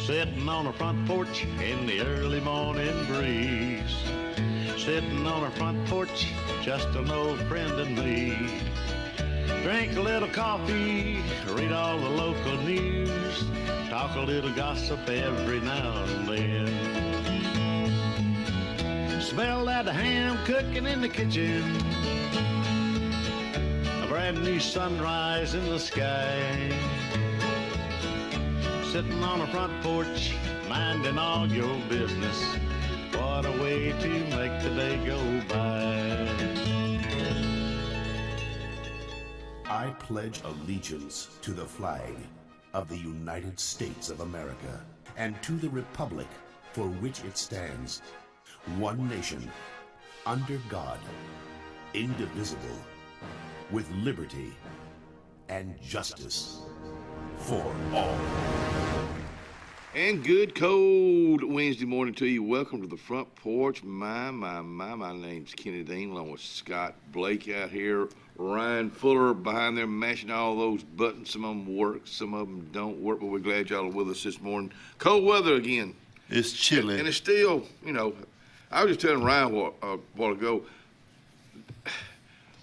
Sitting on a front porch in the early morning breeze. Sitting on a front porch, just an old friend and me. Drink a little coffee, read all the local news, talk a little gossip every now and then. Smell that ham cooking in the kitchen, a brand new sunrise in the sky. Sitting on a front porch, minding all your business. What a way to make the day go by. I pledge allegiance to the flag of the United States of America and to the republic for which it stands, one nation, under God, indivisible, with liberty and justice for all. And good cold Wednesday morning to you. Welcome to the front porch. My name's Kenny Dean, along with Scott Blake out here. Ryan Fuller behind there mashing all those buttons. Some of them work, some of them don't work, but we're glad y'all are with us this morning. Cold weather again. It's chilly. And it's still, I was just telling Ryan a while ago,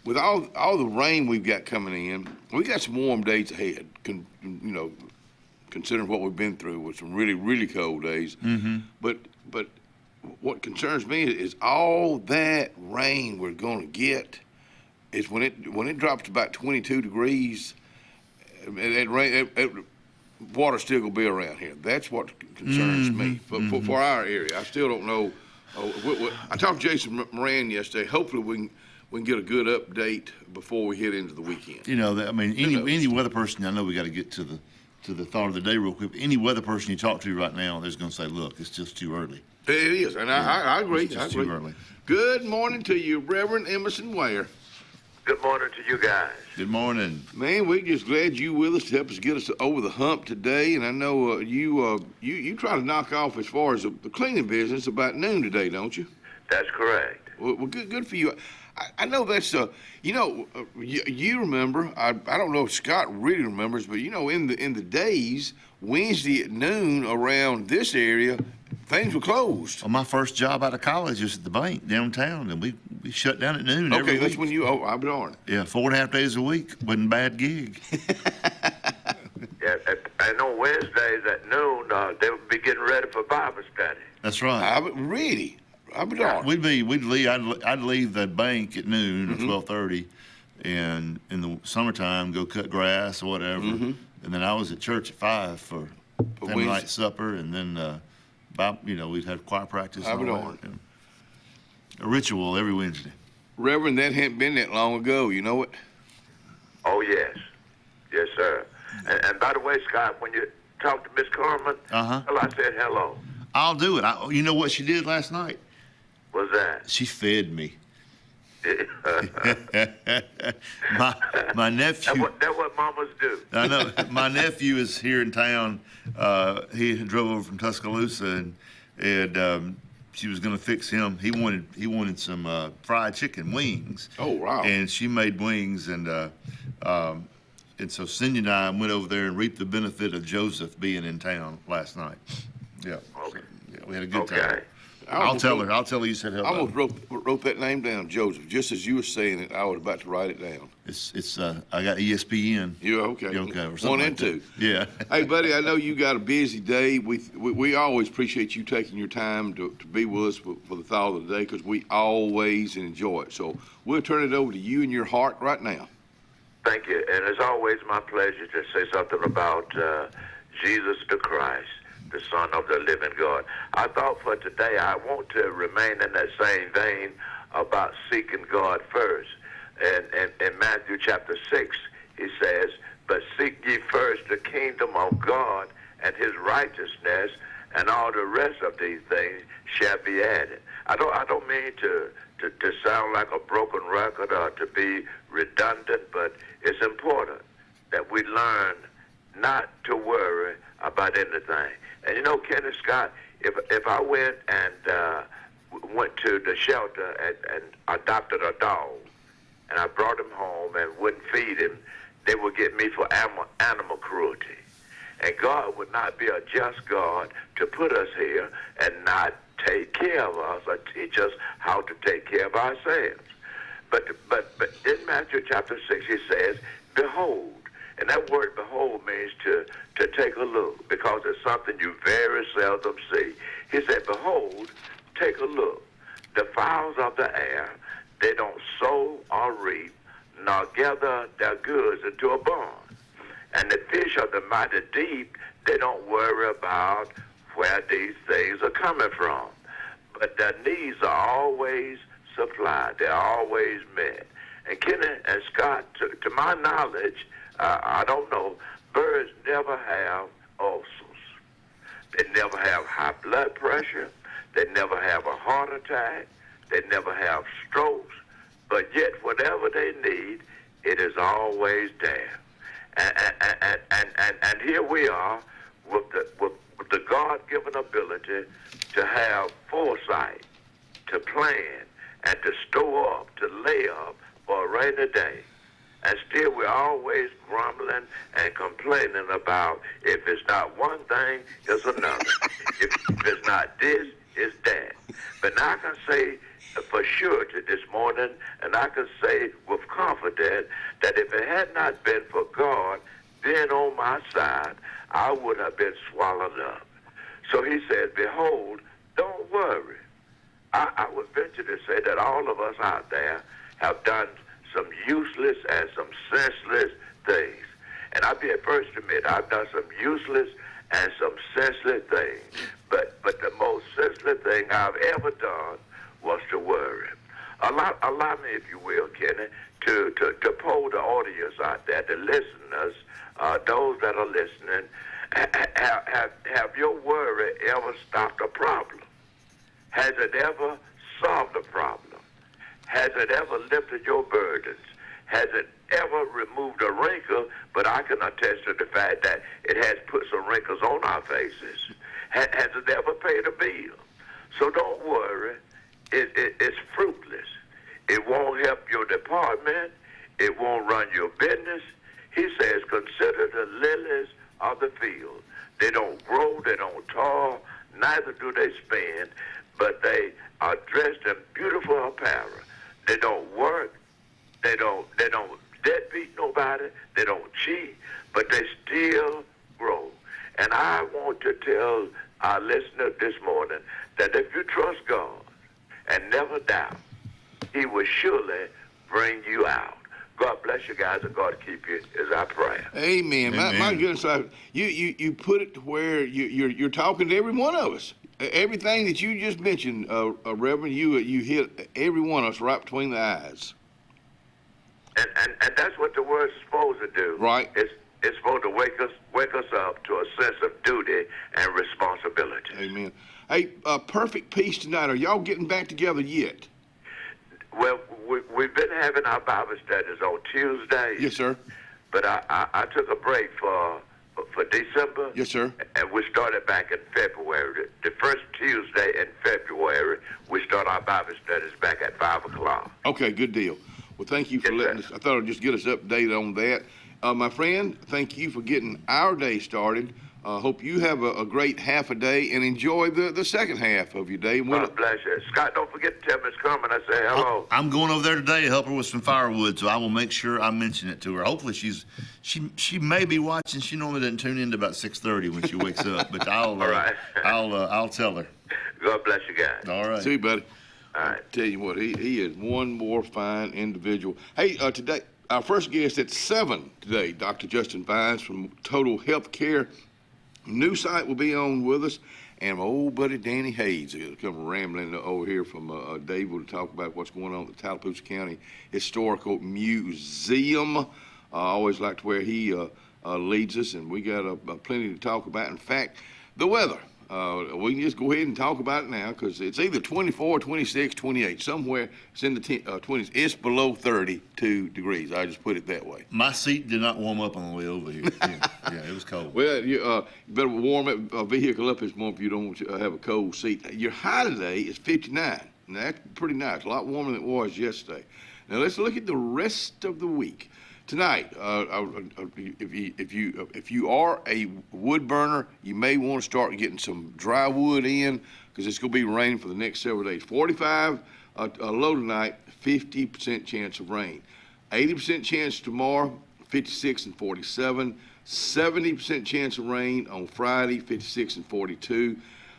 with all the rain we've got coming in, we got some warm days ahead, considering what we've been through with some really, really cold days. Mm-hmm. But what concerns me is all that rain we're going to get is when it drops to about 22 degrees, water still going to be around here. That's what concerns me for our area. I still don't know. I talked to Jason Moran yesterday. Hopefully we can get a good update before we head into the weekend. Any weather person, I know we got to get to the thought of the day real quick. Any weather person you talk to right now, they're going to say, look, it's just too early. It is, and I agree. It's just too early. Good morning to you, Reverend Emerson Ware. Good morning to you guys. Good morning. Man, we're just glad you with us to help us get us over the hump today. And I know you try to knock off as far as the cleaning business about noon today, don't you? That's correct. Well, good for you. I know that's you remember. I don't know if Scott really remembers, but in the days Wednesday at noon around this area, things were closed. Well, my first job out of college was at the bank downtown, and we shut down at noon every week. Okay, that's when you. Oh, I'm darn. Yeah, 4.5 days a week wasn't a bad gig. Yeah, and on Wednesdays at noon, they would be getting ready for Bible study. That's right. Really. I'm darn. I'd leave the bank at noon or 12:30, and in the summertime go cut grass or whatever, and then I was at church at 5 for family night supper, and then we'd have choir practice. I'm darn. A ritual every Wednesday. Reverend, that hadn't been that long ago. You know it? Oh yes, yes sir. And by the way, Scott, when you talk to Miss Carmen, tell her I said hello. I'll do it. You know what she did last night? What's that? She fed me. my nephew. That's what mamas do. I know. My nephew is here in town. He drove over from Tuscaloosa, and she was going to fix him. He wanted some fried chicken wings. Oh wow! And she made wings, and so Cindy and I went over there and reaped the benefit of Joseph being in town last night. Yeah. Okay. Yeah, we had a good time. I I'll tell her you said hello. I almost wrote that name down, Joseph. Just as you were saying it, I was about to write it down. It's I got ESPN. Yeah, okay. Or One and two. Yeah. Hey, buddy, I know you got a busy day. We always appreciate you taking your time to be with us for the thought of the day, because we always enjoy it. So we'll turn it over to you and your heart right now. Thank you. And it's always my pleasure to say something about Jesus the Christ, the Son of the living God. I thought for today I want to remain in that same vein about seeking God first. And in Matthew chapter 6, he says, "But seek ye first the kingdom of God and his righteousness, and all the rest of these things shall be added." I don't mean to sound like a broken record or to be redundant, but it's important that we learn not to worry about anything. And Kenneth Scott, if I went to the shelter and adopted a dog, and I brought him home and wouldn't feed him, they would get me for animal cruelty. And God would not be a just God to put us here and not take care of us or teach us how to take care of ourselves. But in Matthew chapter 6, he says, behold. And that word behold means to take a look, because it's something you very seldom see. He said, behold, take a look. The fowls of the air, they don't sow or reap, nor gather their goods into a barn. And the fish of the mighty deep, they don't worry about where these things are coming from. But their needs are always supplied. They're always met. And Kenny and Scott, to my knowledge, I don't know, birds never have ulcers. They never have high blood pressure. They never have a heart attack. They never have strokes. But yet, whatever they need, it is always there. And here we are with the God-given ability to have foresight, to plan, and to store up, to lay up for a rainy day. And still we're always grumbling and complaining about if it's not one thing, it's another. If it's not this, it's that. But now I can say for surety this morning, and I can say with confidence, that if it had not been for God being on my side, I would have been swallowed up. So he said, behold, don't worry. I would venture to say that all of us out there have done some useless and some senseless things. And I'll be the first to admit I've done some useless and some senseless things. But the most senseless thing I've ever done was to worry. Allow me, if you will, Kenny, to poll the audience out there, the listeners, those that are listening. Have your worry ever stopped a problem? Has it ever solved a problem? Has it ever lifted your burdens? Has it ever removed a wrinkle? But I can attest to the fact that it has put some wrinkles on our faces. Has it ever paid a bill? So don't worry. It's fruitless. It won't help your department. It won't run your business. He says, consider the lilies of the field. They don't grow, they don't toil, neither do they spin, but they are dressed in beautiful apparel. They don't work, they don't deadbeat nobody, they don't cheat, but they still grow. And I want to tell our listener this morning that if you trust God and never doubt, he will surely bring you out. God bless you guys, and God keep you is our prayer. Amen. My goodness, you put it to where you're talking to every one of us. Everything that you just mentioned, Reverend, you hit every one of us right between the eyes. And that's what the word's supposed to do. Right. It's supposed to wake us up to a sense of duty and responsibility. Amen. Hey, Perfect Peace tonight. Are y'all getting back together yet? Well, we've been having our Bible studies on Tuesday. Yes, sir. But I took a break for December. Yes, sir. And we started back in February. The first Tuesday in February, we start our Bible studies back at 5 o'clock. Okay, good deal. Well, thank you for letting us. I thought I'd just get us updated on that. My friend, thank you for getting our day started. Hope you have a great half a day and enjoy the second half of your day. God bless you. Scott, don't forget to tell Miss Carmen I say hello. I'm going over there today to help her with some firewood, so I will make sure I mention it to her. Hopefully she may be watching. She normally doesn't tune in to about 6:30 when she wakes up, but I'll tell her. God bless you guys. All right. See you, buddy. All right. I'll tell you what, he is one more fine individual. Hey, today, our first guest at 7 today, Dr. Justin Vines from Total Health Care. New site will be on with us, and my old buddy Danny Hayes will come rambling over here from Davie to talk about what's going on at the Tallapoosa County Historical Museum. I always liked where he leads us, and we got plenty to talk about. In fact, the weather. We can just go ahead and talk about it now because it's either 24, 26, 28. Somewhere it's in the 20s. It's below 32 degrees. I just put it that way. My seat did not warm up on the way over here. Yeah, it was cold. Well, you better warm a vehicle up this month if you don't want to have a cold seat. Your high today is 59. Now, that's pretty nice. A lot warmer than it was yesterday. Now, let's look at the rest of the week. Tonight, if you are a wood burner, you may want to start getting some dry wood in because it's going to be raining for the next several days. 45 low tonight, 50% chance of rain. 80% chance tomorrow, 56 and 47. 70% chance of rain on Friday, 56 and 42.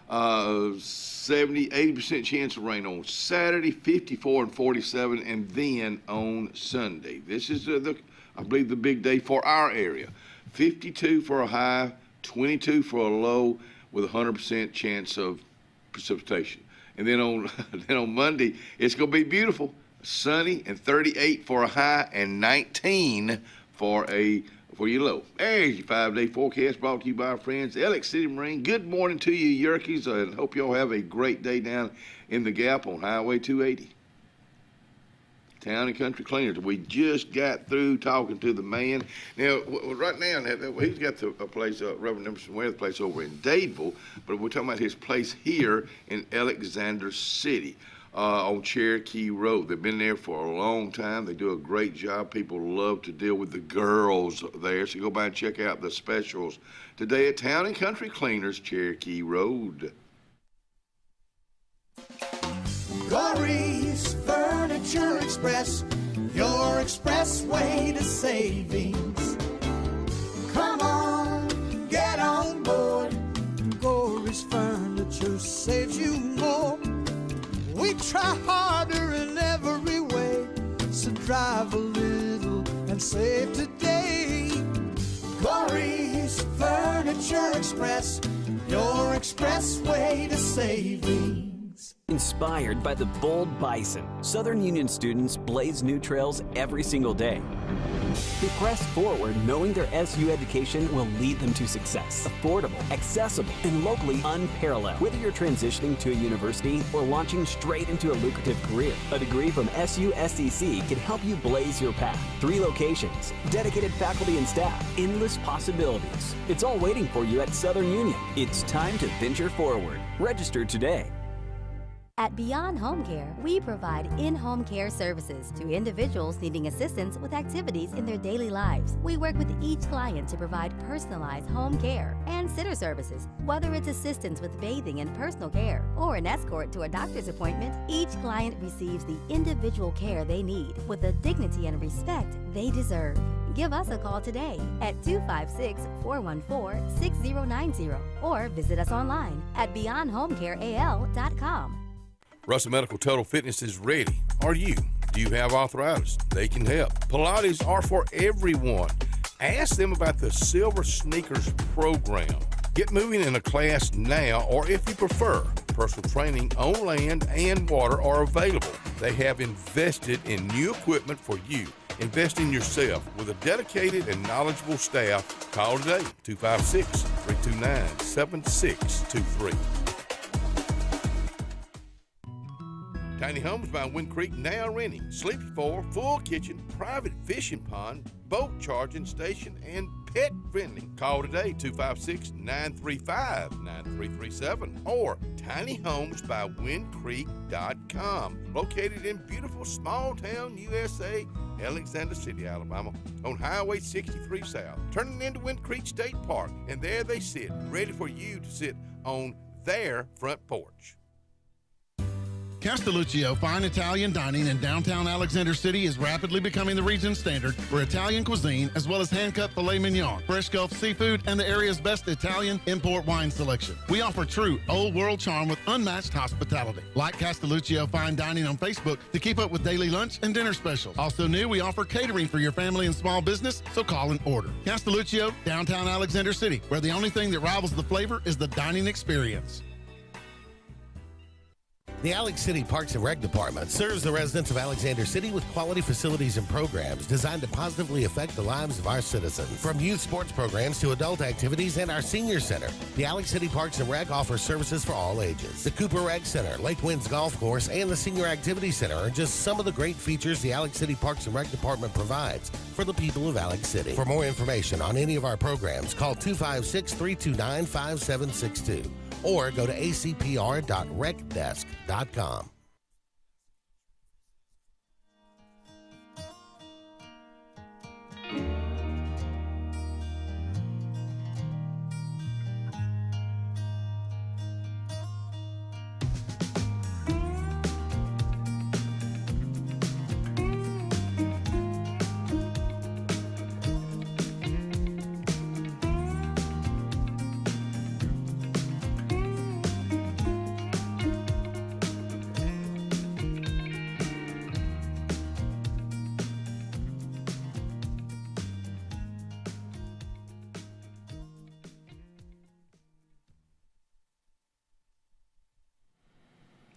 80% chance of rain on Saturday, 54 and 47, and then on Sunday. This is I believe the big day for our area. 52 for a high, 22 for a low, with 100% chance of precipitation. And then on Monday, it's going to be beautiful, sunny, and 38 for a high, and 19 for your low. There's your 5-day forecast brought to you by our friends Alex City Marine. Good morning to you, Yerkes, and hope y'all have a great day down in the Gap on Highway 280. Town and Country Cleaners. We just got through talking to the man. Now, right now, he's got a place, Reverend Emerson Ware's place over in Dadeville, but we're talking about his place here in Alexander City. On Cherokee Road. They've been there for a long time. They do a great job. People love to deal with the girls there, so go by and check out the specials today at Town and Country Cleaners, Cherokee Road. Corey's Furniture Express, your expressway to savings. Come on, get on board. Corey's Furniture saves you more. We try harder in every way, so drive a little and save today. Corey's Furniture Express, your expressway to savings. Inspired by the bold bison, Southern Union students blaze new trails every single day. They press forward knowing their SU education will lead them to success. Affordable, accessible, and locally unparalleled. Whether you're transitioning to a university or launching straight into a lucrative career, a degree from SU SCC can help you blaze your path. 3 locations, dedicated faculty and staff, endless possibilities. It's all waiting for you at Southern Union. It's time to venture forward. Register today. At Beyond Home Care, we provide in-home care services to individuals needing assistance with activities in their daily lives. We work with each client to provide personalized home care and sitter services. Whether it's assistance with bathing and personal care or an escort to a doctor's appointment, each client receives the individual care they need with the dignity and respect they deserve. Give us a call today at 256-414-6090 or visit us online at beyondhomecareal.com. Russell Medical Total Fitness is ready. Are you? Do you have arthritis? They can help. Pilates are for everyone. Ask them about the Silver Sneakers program. Get moving in a class now, or if you prefer, personal training on land and water are available. They have invested in new equipment for you. Invest in yourself with a dedicated and knowledgeable staff. Call today, 256-329-7623. Tiny Homes by Wind Creek now renting. Sleepy 4, full kitchen, private fishing pond, boat charging station, and pet friendly. Call today, 256-935-9337 or tinyhomesbywindcreek.com. Located in beautiful small town USA, Alexander City, Alabama, on Highway 63 South, turning into Wind Creek State Park, and there they sit, ready for you to sit on their front porch. Castelluccio Fine Italian Dining in downtown Alexander City is rapidly becoming the region standard for Italian cuisine, as well as hand-cut filet mignon, fresh Gulf seafood, and the area's best Italian import wine selection. We offer true old-world charm with unmatched hospitality. Like Castelluccio Fine Dining on Facebook to keep up with daily lunch and dinner specials. Also new, we offer catering for your family and small business, so call and order. Castelluccio, downtown Alexander City, where the only thing that rivals the flavor is the dining experience. The Alex City Parks and Rec Department serves the residents of Alexander City with quality facilities and programs designed to positively affect the lives of our citizens. From youth sports programs to adult activities and our senior center, the Alex City Parks and Rec offers services for all ages. The Cooper Rec Center, Lake Winds Golf Course, and the Senior Activity Center are just some of the great features the Alex City Parks and Rec Department provides for the people of Alex City. For more information on any of our programs, call 256-329-5762. or go to acpr.recdesk.com.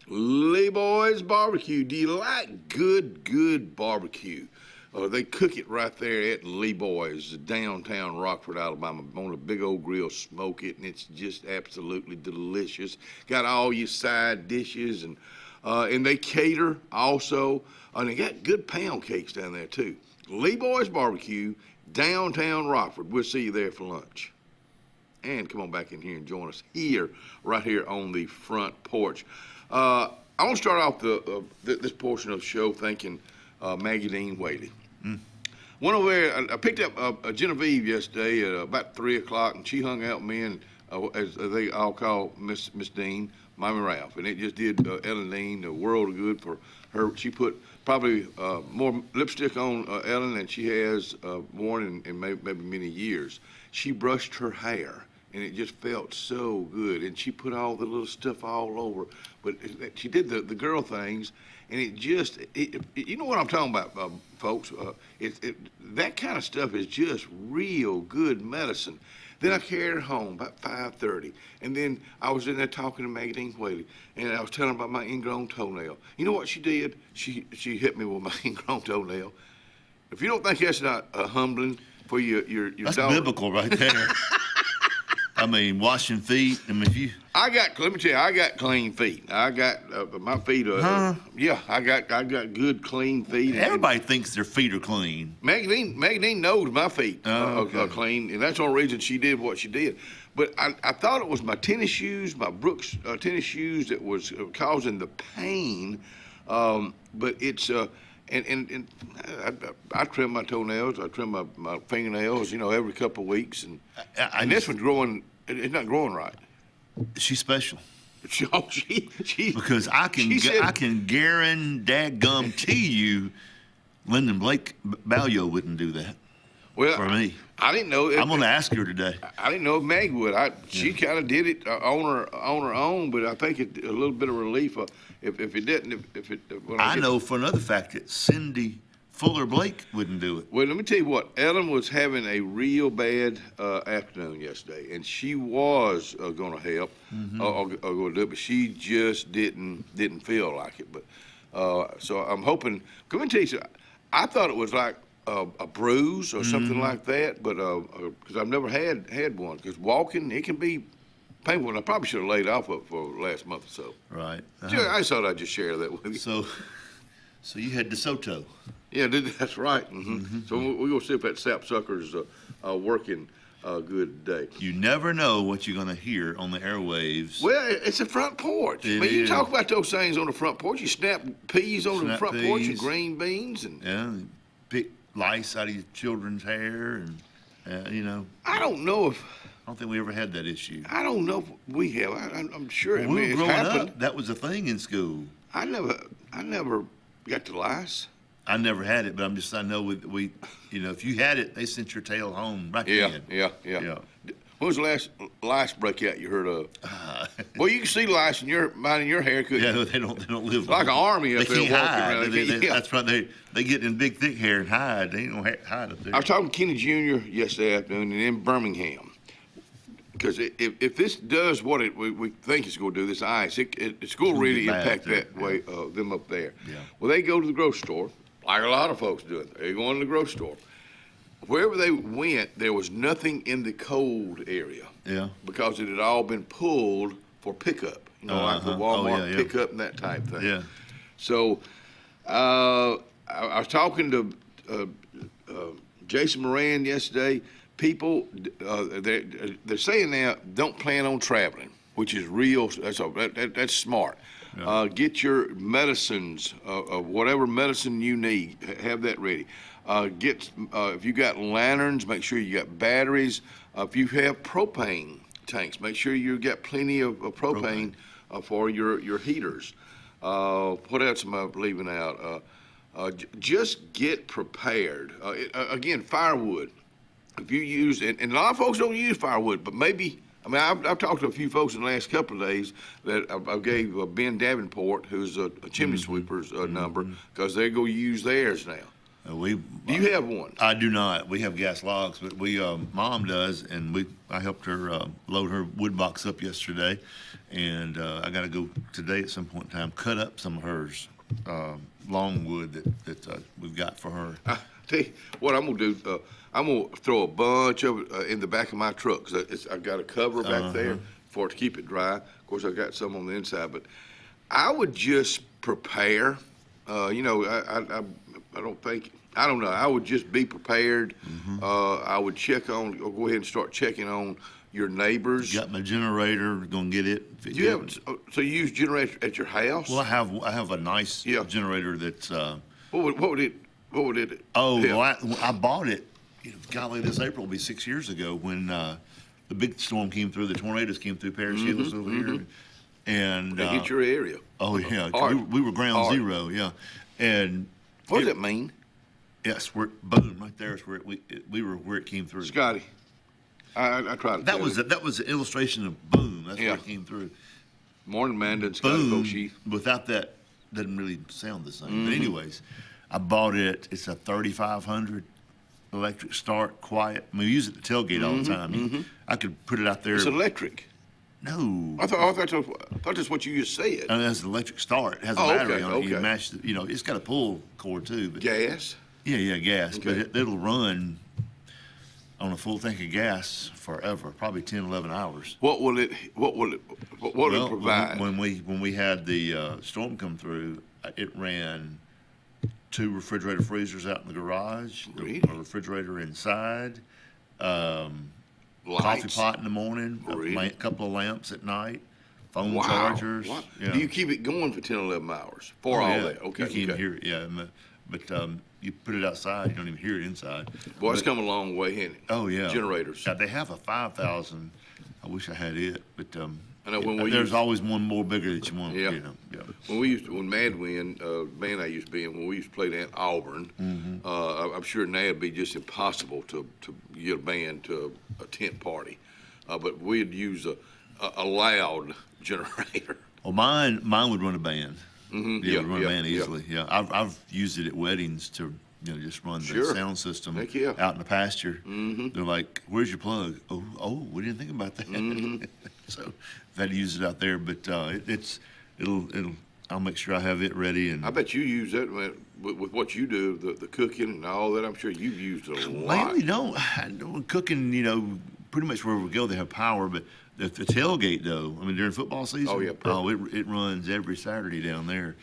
Lee Boys Barbecue. Do you like good barbecue? They cook it right there at Lee Boys, downtown Rockford, Alabama, on a big old grill, smoke it, and it's just absolutely delicious. Got all your side dishes, and they cater also, and they got good pound cakes down there too. Lee Boys Barbecue, downtown Rockford. We'll see you there for lunch. And come on back in here and join us right here on the front porch. I want to start off this portion of the show thanking Maggie Dean Whaley. Went over there, I picked up a Genevieve yesterday at about 3 o'clock, and she hung out with me, and as they all call Miss Dean, Mommy Ralph. And it just did Ellen Dean a world of good for her. She put probably more lipstick on Ellen than she has worn in maybe many years. She brushed her hair, and it just felt so good. And she put all the little stuff all over. But she did the girl things, and it just, you know what I'm talking about, folks? That kind of stuff is just real good medicine. Then I carried her home about 5:30, and then I was in there talking to Maggie Dean Whaley, and I was telling her about my ingrown toenail. You know what she did? She hit me with my ingrown toenail. If you don't think that's not humbling for your that's daughter. biblical right there. I mean, washing feet. I mean, let me tell you, I got clean feet. I got my feet. Yeah, I got good clean feet. Everybody thinks their feet are clean. Maggie Dean knows my feet are clean, and that's the only reason she did what she did. But I thought it was my tennis shoes, my Brooks tennis shoes, that was causing the pain. But it's and I trim my toenails, I trim my fingernails, every couple of weeks, and this one's growing. It's not growing right. She's special. She because I can guarantee you, Lyndon Blake Balliol wouldn't do that. Well, for me, I didn't know. I'm going to ask her today. I didn't know if Meg would. She kind of did it on her own, but I think a little bit of relief if it didn't. I know for another fact that Cindy Fuller Blake wouldn't do it. Well, let me tell you what. Ellen was having a real bad afternoon yesterday, and she was going to help or going to do it, but she just didn't feel like it. But so I'm hoping. Let me tell you something. I thought it was like a bruise or something like that, but because I've never had one. Because walking, it can be painful, and I probably should have laid off for the last month or so. Right. I just thought I'd just share that with you. So you had DeSoto. Yeah, that's right. So we're going to see if that sapsucker's working good today. You never know what you're going to hear on the airwaves. Well, it's a front porch. You talk about those things on the front porch. You snap peas on the front porch and green beans. And pick lice out of your children's hair. And, I don't know if... I don't think we ever had that issue. I don't know if we have. I'm sure when we were growing happened. up, that was a thing in school. I never got the lice. I never had it, but I know we if you had it, they sent your tail home right then. Yeah. When was the last lice breakout you heard of? Well, you can see lice in your hair. Yeah, they don't live like an army up there walking around. That's right. They get in big thick hair and hide. They ain't gonna hide up there. I was talking to Kenny Jr. yesterday afternoon in Birmingham. Because if this does what we think it's going to do, this ice, it's going to really impact them up there. Yeah. Well, they go to the grocery store, like a lot of folks do it. They go in the grocery store. Wherever they went, there was nothing in the cold area. Yeah. Because it had all been pulled for pickup. Like the Walmart pickup and that type thing. Yeah. So I was talking to Jason Moran yesterday. People, they're saying now, don't plan on traveling, which is real. That's smart. Yeah. Get your medicines, whatever medicine you need, have that ready. If you got lanterns, make sure you got batteries. If you have propane tanks, make sure you got plenty of propane for your heaters. What else am I leaving out? Just get prepared. Again, firewood. If you use, and a lot of folks don't use firewood, but maybe, I've talked to a few folks in the last couple of days that I gave Ben Davenport, who's a chimney sweeper's number, because they're going to use theirs now. Do you have one? I do not. We have gas logs, but Mom does, and I helped her load her wood box up yesterday, and I got to go today at some point in time cut up some of hers long wood that we've got for her. I tell you what I'm gonna do. I'm gonna throw a bunch of it in the back of my truck. I've got a cover back there for it to keep it dry. Of course, I've got some on the inside, but I would just prepare. I don't know. I would just be prepared. I would go ahead and start checking on your neighbors. Got my generator, gonna get it. So you use generator at your house? Well, I have a nice generator that's. What would it? Well, I bought it. Golly, this April will be 6 years ago when the big storm came through. The tornadoes came through Parish Hills over here, and they hit your area. Oh yeah, we were ground zero. Yeah, and what does that mean? Yes, boom, right there is where we were where it came through. Scotty, I tried to. That was an illustration of boom. That's where it came through. Morning, man, and Scotty boom. Without that, doesn't really sound the same. But anyways, I bought it. It's a 3500 electric start, quiet. I mean, we use it to tailgate all the time. I could put it out there. It's electric. No. I thought that's what you just said. And it has an electric start. It has a battery on it. You match it's got a pull cord too. But gas? Yeah, gas. Okay. But it'll run on a full tank of gas forever, probably 10, 11 hours. What will it provide? When we had the storm come through, it ran 2 refrigerator freezers out in the garage, really? A refrigerator inside, coffee pot in the morning, a couple of lamps at night, phone chargers. Wow. Yeah. Do you keep it going for 10, 11 hours for all that? Okay. You can't even hear it, but you put it outside, you don't even hear it inside. Boy, it's come a long way, hasn't it? Oh, yeah. Generators. They have a 5,000. I wish I had it, but I know there's always one more bigger that you want. Yeah. When Madwin, band I used to be in, when we used to play at Auburn, I'm sure now it'd be just impossible to get a band to a tent party, but we'd use a loud generator. Well, mine would run a band. It would run a band easily. Yeah, I've used it at weddings to just run the sound system out in the pasture. They're like, "Where's your plug?" Oh, we didn't think about that. So I've had to use it out there, but it'll. I'll make sure I have it ready. And I bet you use that with what you do, the cooking and all that. I'm sure you've used it a lot. Lately, don't cooking. Pretty much wherever we go, they have power, but. The tailgate, though, I mean, during football season, it runs every Saturday down there,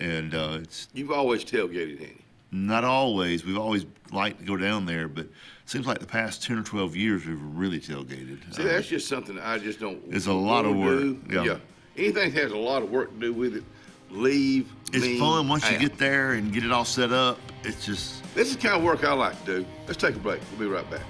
and it's. You've always tailgated, ain't you? Not always. We've always liked to go down there, but it seems like the past 10 or 12 years we've really tailgated. See, that's just something I just don't. It's a lot of work. Yeah. Anything that has a lot of work to do with it, leave. It's fun once you get there and get it all set up. It's just. This is the kind of work I like to do. Let's take a break. We'll be right back.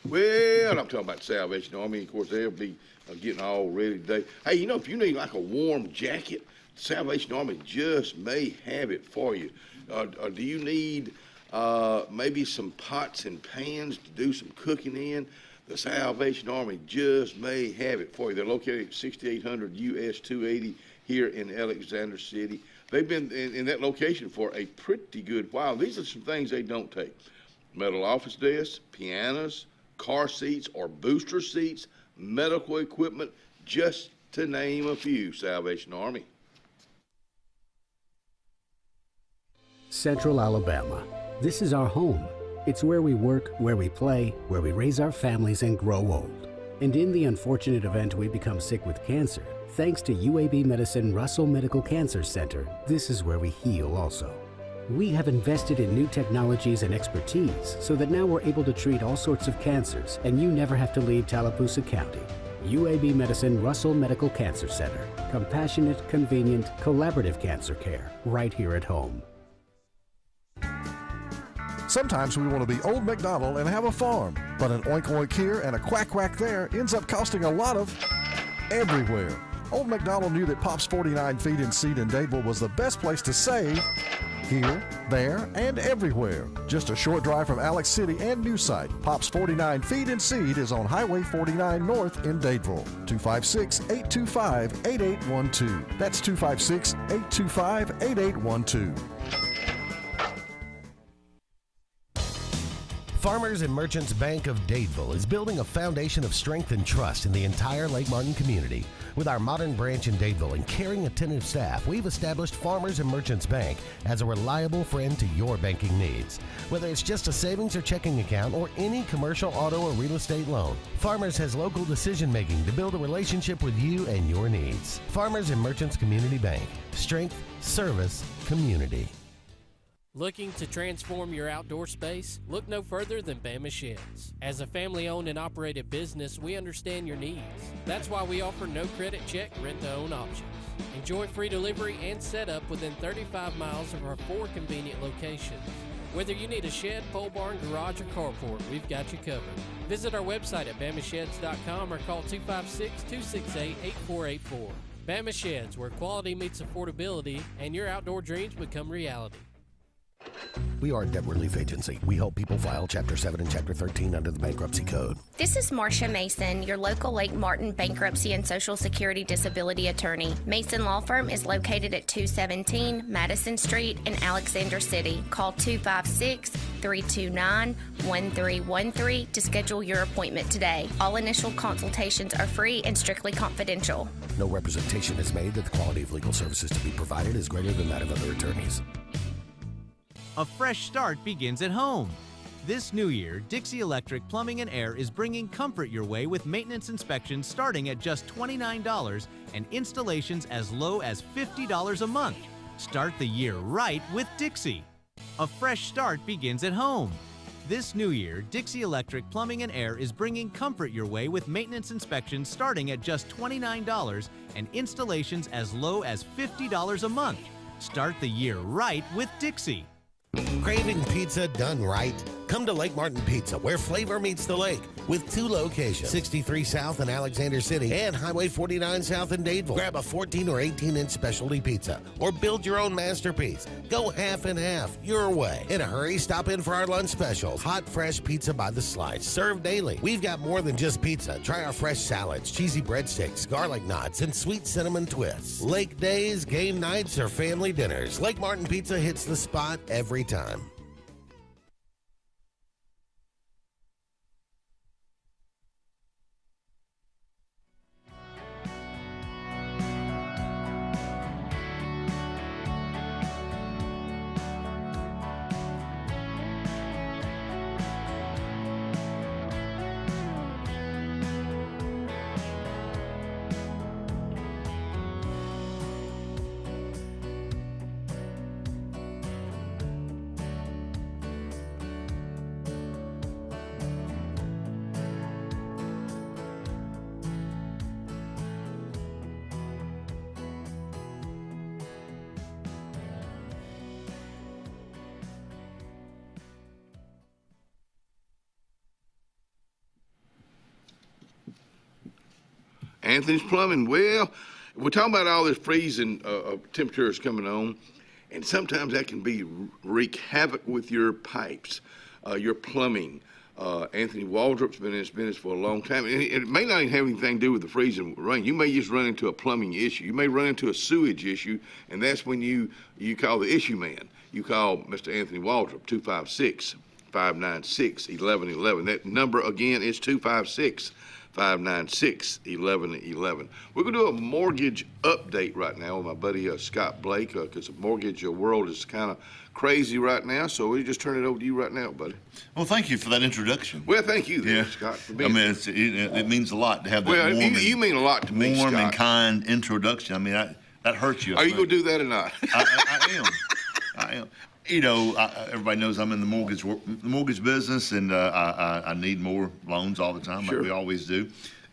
Well, I'm talking about Salvation Army. Of course, they'll be getting all ready today. Hey, if you need like a warm jacket, Salvation Army just may have it for you. Do you need maybe some pots and pans to do some cooking in? The Salvation Army just may have it for you. They're located at 6800 US 280 here in Alexander City. They've been in that location for a pretty good while. These are some things they don't take. Metal office desks, pianos, car seats or booster seats, medical equipment, just to name a few. Salvation Army. Central Alabama. This is our home. It's where we work, where we play, where we raise our families and grow old. And in the unfortunate event we become sick with cancer, thanks to UAB Medicine Russell Medical Cancer Center, this is where we heal also. We have invested in new technologies and expertise so that now we're able to treat all sorts of cancers and you never have to leave Tallapoosa County. UAB Medicine Russell Medical Cancer Center. Compassionate, convenient, collaborative cancer care right here at home. Sometimes we want to be Old MacDonald and have a farm, but an oink oink here and a quack quack there ends up costing a lot of everywhere. Old McDonald knew that Pop's 49 Feed and Seed in Dadeville was the best place to save here, there, and everywhere. Just a short drive from Alex City and New Site. Pop's 49 Feed and Seed is on Highway 49 North in Dadeville. 256-825-8812. That's 256-825-8812. Farmers and Merchants Bank of Dadeville is building a foundation of strength and trust in the entire Lake Martin community. With our modern branch in Dadeville and caring, attentive staff, we've established Farmers and Merchants Bank as a reliable friend to your banking needs. Whether it's just a savings or checking account or any commercial, auto, or real estate loan, Farmers has local decision-making to build a relationship with you and your needs. Farmers and Merchants Community Bank. Strength, service, community. Looking to transform your outdoor space? Look no further than Bama Sheds. As a family-owned and operated business, we understand your needs. That's why we offer no credit check, rent-to-own options. Enjoy free delivery and setup within 35 miles of our 4 convenient locations. Whether you need a shed, pole barn, garage, or carport, we've got you covered. Visit our website at bamasheds.com or call 256-268-8484. Bama Sheds, where quality meets affordability and your outdoor dreams become reality. We are a debt relief agency. We help people file Chapter 7 and Chapter 13 under the Bankruptcy Code. This is Marcia Mason, your local Lake Martin bankruptcy and Social Security disability attorney. Mason Law Firm is located at 217 Madison Street in Alexander City. Call 256-329-1313 to schedule your appointment today. All initial consultations are free and strictly confidential. No representation is made that the quality of legal services to be provided is greater than that of other attorneys. A fresh start begins at home. This new year, Dixie Electric Plumbing and Air is bringing comfort your way with maintenance inspections starting at just $29 and installations as low as $50 a month. Start the year right with Dixie. A fresh start begins at home. This new year, Dixie Electric Plumbing and Air is bringing comfort your way with maintenance inspections starting at just $29 and installations as low as $50 a month. Start the year right with Dixie. Craving pizza done right? Come to Lake Martin Pizza, where flavor meets the lake, with 2 locations, 63 South in Alexander City and Highway 49 South in Dadeville. Grab a 14 or 18-inch specialty pizza, or build your own masterpiece. Go half and half, your way. In a hurry, stop in for our lunch specials. Hot, fresh pizza by the slice, served daily. We've got more than just pizza. Try our fresh salads, cheesy breadsticks, garlic knots, and sweet cinnamon twists. Lake days, game nights, or family dinners, Lake Martin Pizza hits the spot every time. Anthony's Plumbing. Well, we're talking about all this freezing temperatures coming on, and sometimes that can wreak havoc with your pipes, your plumbing. Anthony Waldrop's been in this business for a long time. And it may not even have anything to do with the freezing rain. You may just run into a plumbing issue. You may run into a sewage issue, and that's when you call the issue man. You call Mr. Anthony Waldrop, 256-596-1111. That number again is 256-596-1111. We're going to do a mortgage update right now with my buddy Scott Blake, because the mortgage world is kind of crazy right now. So we'll just turn it over to you right now, buddy. Well, thank you for that introduction. Well, thank you, Scott, for being here. It means a lot to have that warm you mean a lot to me, warm Scott. and kind introduction. I mean, that hurts you. Are you going to do that or not? I am. You know, everybody knows I'm in the mortgage business, and I need more loans all the time, like we always do.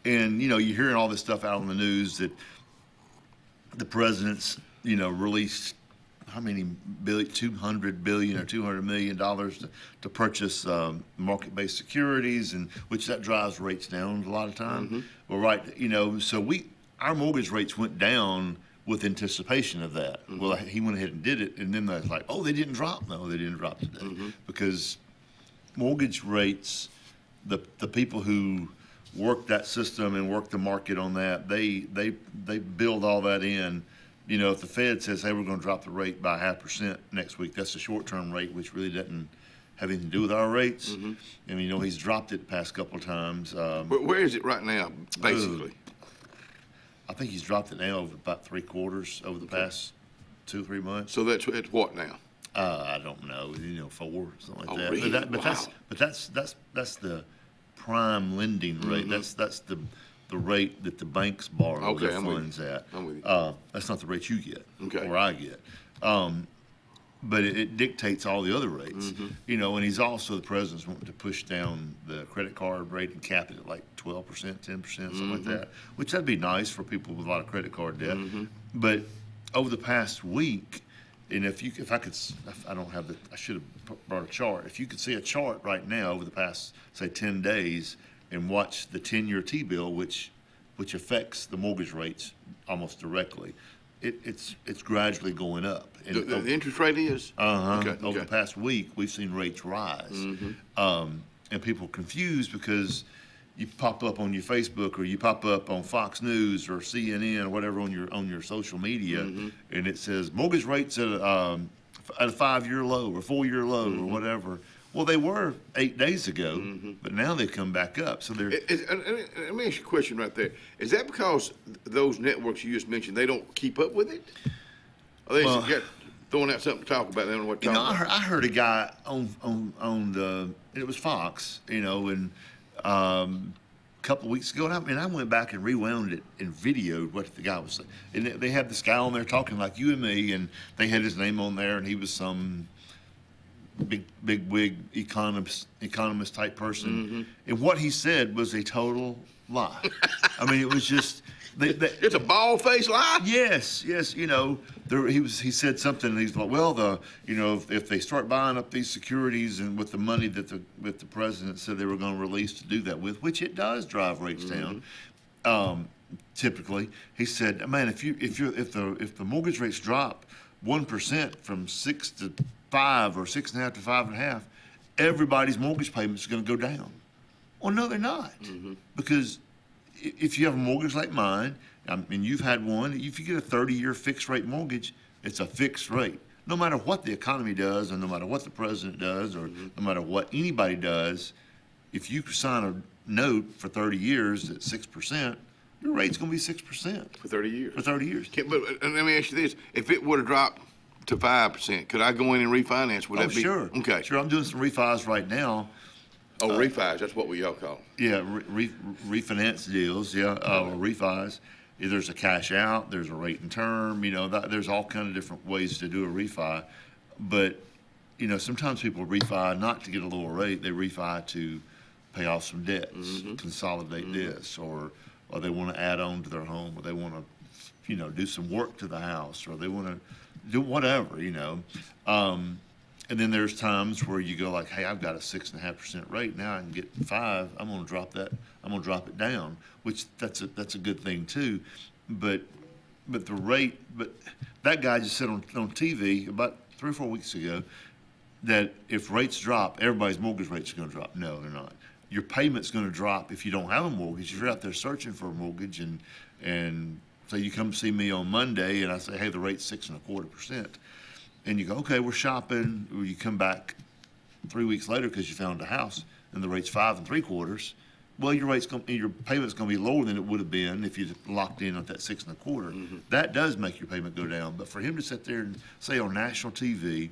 And, you know, you're hearing all this stuff out on the news that the president's, released how many billion, $200 billion or $200 million to purchase market-based securities, and which that drives rates down a lot of time. Mm-hmm. Well, right, so our mortgage rates went down with anticipation of that. Mm-hmm. Well, he went ahead and did it, and then that's like, oh, they didn't drop. No, they didn't drop today because mortgage rates, the people who work that system and work the market on that, they build all that in. You know, if the Fed says, hey, we're going to drop the rate by 0.5% next week, that's a short-term rate, which really doesn't have anything to do with our rates. And, you know, he's dropped it the past couple of times. But where is it right now, basically? I think he's dropped it now over about 3/4 over the past 2 or 3 months. So that's at what now? I don't know, 4, something like that. Really? But that's the prime lending rate. That's the rate that the banks borrow their funds at. I'm with you. That's not the rate you get Okay. or I get. But it dictates all the other rates, you know, and he's also, the president's wanting to push down the credit card rate and cap it at like 12%, 10%, something like that, which that'd be nice for people with a lot of credit card debt. But over the past week, and I should have brought a chart. If you could see a chart right now over the past, say, 10 days and watch the 10-year T-bill, which affects the mortgage rates almost directly, it's gradually going up. And the interest rate is? Okay. Over the past week, we've seen rates rise. And people are confused because you pop up on your Facebook or you pop up on Fox News or CNN or whatever on your social media, and it says mortgage rates at a 5-year low or 4-year low or whatever. Well, they were 8 days ago, but now they've come back up. So they're. Let me ask you a question right there. Is that because those networks you just mentioned, they don't keep up with it? Or they just get throwing out something to talk about? They don't know what to talk about? I heard a guy on the, it was Fox, you know, and a couple of weeks ago, and I went back and rewound it and videoed what the guy was saying. And they had this guy on there talking like you and me, and they had his name on there, and he was some big wig economist type person, and what he said was a total lie. I mean, it was just it's a bald-faced lie. Yes, you know, he said something, and he's like, well, if they start buying up these securities and with the money that the president said they were going to release to do that with, which it does drive rates down. Typically, he said, man, if the mortgage rates drop 1% from 6 to 5 or 6.5 to 5.5, everybody's mortgage payment is going to go down. Well, no, they're not, because if you have a mortgage like mine, and you've had one, if you get a 30-year fixed rate mortgage, it's a fixed rate. No matter what the economy does, and no matter what the president does, or no matter what anybody does, if you sign a note for 30 years at 6%, your rate's going to be 6%. For 30 years. For 30 years. But let me ask you this. If it would have dropped to 5%, could I go in and refinance? Would that be? Sure. Okay. Sure, I'm doing some refis right now. Oh, refis, that's what we all call them. Yeah, refinance deals, or refis. There's a cash out, there's a rate and term, you know, there's all kind of different ways to do a refi. But, you know, sometimes people refi not to get a lower rate, they refi to pay off some debts, consolidate debts, or they want to add on to their home, or they want to, you know, do some work to the house, or they want to do whatever, you know. And then there's times where you go like, hey, I've got a 6.5% rate. Now I can get 5. I'm going to drop that. I'm going to drop it down, which that's a good thing too. But that guy just said on TV about 3 or 4 weeks ago that if rates drop, everybody's mortgage rates are going to drop. No, they're not. Your payment's going to drop if you don't have a mortgage. If you're out there searching for a mortgage, and so you come see me on Monday, and I say, hey, the rate's 6.25%. And you go, okay, we're shopping. Or you come back 3 weeks later because you found a house and the rate's 5 3/4. Well, your payment's going to be lower than it would have been if you locked in at that 6 1/4. That does make your payment go down. But for him to sit there and say on national TV,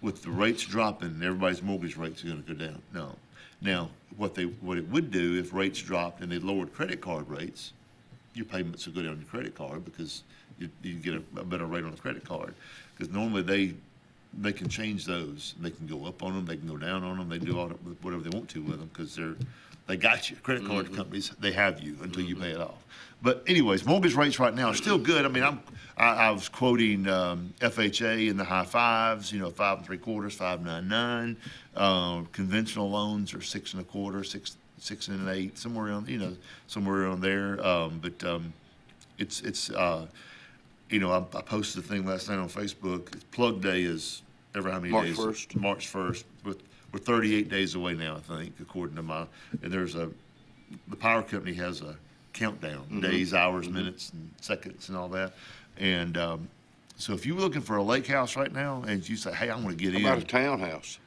with the rates dropping, everybody's mortgage rates are going to go down. No. Now, what it would do if rates dropped and they lowered credit card rates, your payments will go down on your credit card because you get a better rate on the credit card. Because normally they can change those. They can go up on them. They can go down on them. They do whatever they want to with them because they got you. Credit card companies, they have you until you pay it off. But anyways, mortgage rates right now are still good. I mean, I was quoting FHA in the high 5s, 5 3/4, 5.99. Conventional loans are 6 1/4, 6 and 8, somewhere around there. It's you know, I posted a thing last night on Facebook. Plug Day is every how many days? March 1st. We're 38 days away now, I think, according to my. And the power company has a countdown: days, hours, minutes, and seconds, and all that. And so, if you're looking for a lake house right now, and you say, "Hey, I want to get in," about a townhouse?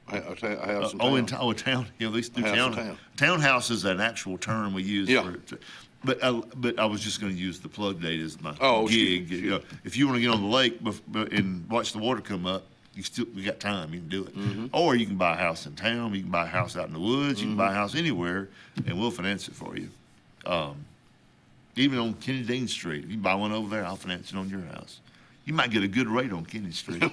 A house in town. A town. You know, these town. Townhouse is an actual term we use. Yeah. But I was just going to use the plug date as my excuse gig. me. You know, if you want to get on the lake and watch the water come up, we got time. You can do it. Or you can buy a house in town. You can buy a house out in the woods. You can buy a house anywhere, and we'll finance it for you. Even on Kenny Dean Street, if you buy one over there, I'll finance it on your house. You might get a good rate on Kenny Street.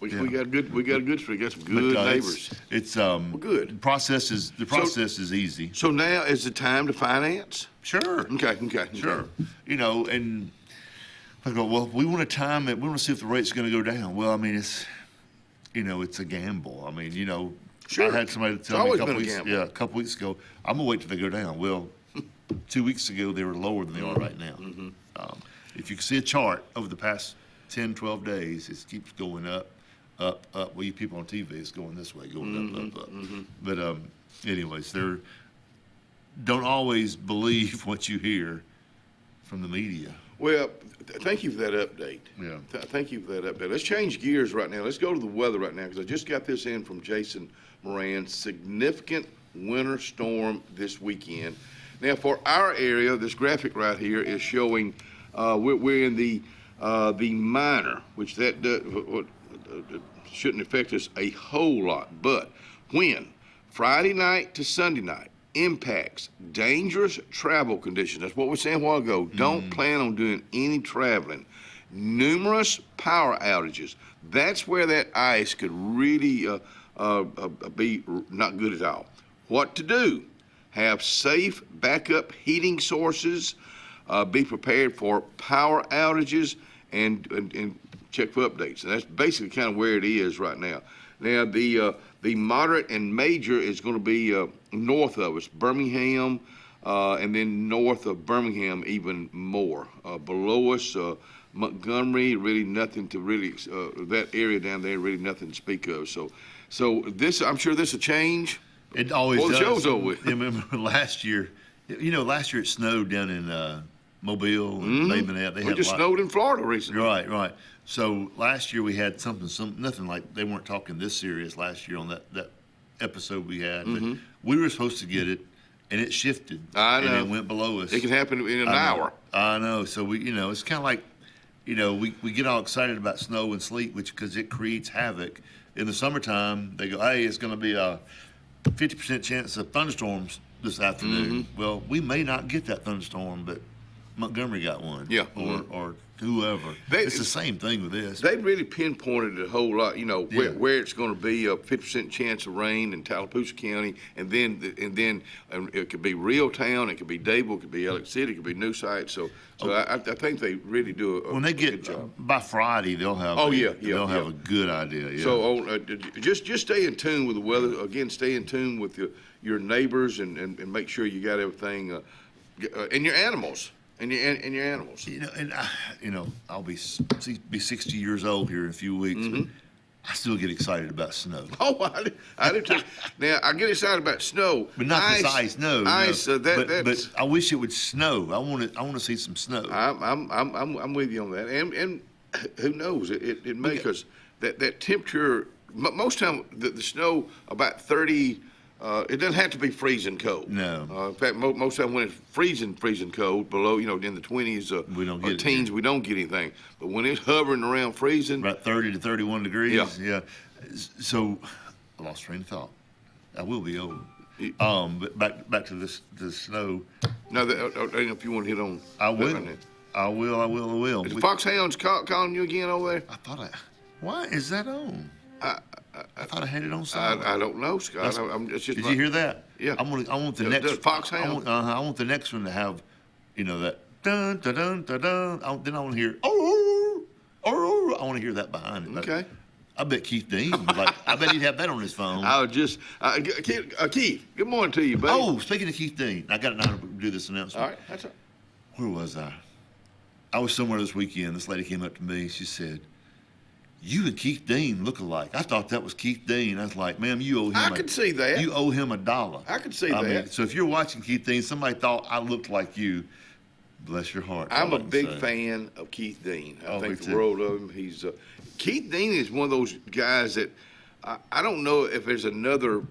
We got a good street. Got some good neighbors. It's well, good. The process is easy. So now is the time to finance? Sure. Okay. Sure. You know, and I go, well, we want to time it. We want to see if the rate's going to go down. Well, I mean, it's a gamble. I mean, you know, sure. I had somebody tell me a couple weeks ago, I'm gonna wait till they go down. Well, 2 weeks ago they were lower than they are right now. If you can see a chart over the past 10, 12 days, it keeps going up. Well, you people on TV, it's going this way, going up. But anyways, don't always believe what you hear from the media. Well, thank you for that update. Yeah. Thank you for that update. Let's change gears right now. Let's go to the weather right now, because I just got this in from Jason Moran. Significant winter storm this weekend. Now, for our area, this graphic right here is showing we're in the minor, which shouldn't affect us a whole lot. But when Friday night to Sunday night impacts dangerous travel conditions, that's what we were saying a while ago. Don't plan on doing any traveling. Numerous power outages. That's where that ice could really be not good at all. What to do? Have safe backup heating sources. Be prepared for power outages and check for updates. And that's basically kind of where it is right now. Now, the moderate and major is going to be north of us, Birmingham, and then north of Birmingham even more. Below us, Montgomery, really nothing to really, that area down there, really nothing to speak of. So this, I'm sure this will change. It always does. The show's over with. I remember last year it snowed down in Mobile and Bay Minette. It just snowed in Florida recently. Right. So last year we had nothing like, they weren't talking this serious last year on that episode we had. But we were supposed to get it, and it shifted. I know. And it went below us. It can happen in an hour. I know. So it's kind of like, we get all excited about snow and sleet, because it creates havoc. In the summertime, they go, hey, it's going to be a 50% chance of thunderstorms this afternoon. Well, we may not get that thunderstorm, but Montgomery got one. Yeah. Or whoever. It's the same thing with this. They really pinpointed it a whole lot, where it's going to be a 50% chance of rain in Tallapoosa County, and then it could be Reeltown, it could be Dable, it could be Alex City, it could be New Site. So I think they really do a good job. By Friday, they'll have they'll have a good idea. Yeah. So just stay in tune with the weather. Again, stay in tune with your neighbors and make sure you got everything and your animals. And your animals. I'll be 60 years old here in a few weeks, but I still get excited about snow. Oh, I do too. Now, I get excited about snow. But not this ice, no. Ice, no. But I wish it would snow. I want to see some snow. I'm with you on that. And who knows? It may, because that temperature, most time the snow about 30. It doesn't have to be freezing cold. No. In fact, most of the time when it's freezing cold, below, in the 20s we don't or get teens, we don't get anything. But when it's hovering around freezing. About 30 to 31 degrees. Yeah. So, I lost train of thought. I will be old. But back to the snow. No, if you want to hit on. I will. Is the Foxhounds calling you again over there? Why is that on? I thought I had it on silent. I don't know, Scott. Did you hear that? Yeah. I want the next. The Foxhound. I want the next one to have, that dun dun dun dun dun. Then I want to hear I want to hear that behind it. Okay. I bet Keith Dean I bet he'd have that on his phone. Keith, good morning to you, buddy. Oh, speaking of Keith Dean, I got to know how to do this announcement. All right, that's all right. where was I? I was somewhere this weekend. This lady came up to me. She said, "You and Keith Dean look alike." I thought that was Keith Dean. I was like, "Ma'am, you owe him." I could see that. You owe him $1. I could see that. So if you're watching Keith Dean, somebody thought I looked like you. Bless your heart. I'm a big fan of Keith Dean. I think the world of him. He's Keith Dean is one of those guys that I don't know if there's another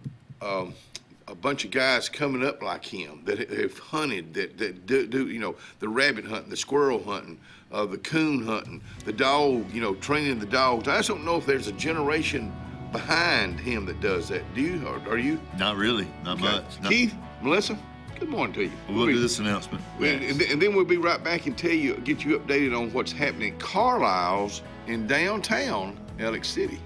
a bunch of guys coming up like him that have hunted, that do you know, the rabbit hunting, the squirrel hunting, the coon hunting, the dog, you know, training the dogs. I just don't know if there's a generation behind him that does that. Do you? Or are you? Not really. Not much. Keith, Melissa, good morning to you. We'll do this announcement. And then we'll be right back and get you updated on what's happening at Carlisle's in downtown Alex City.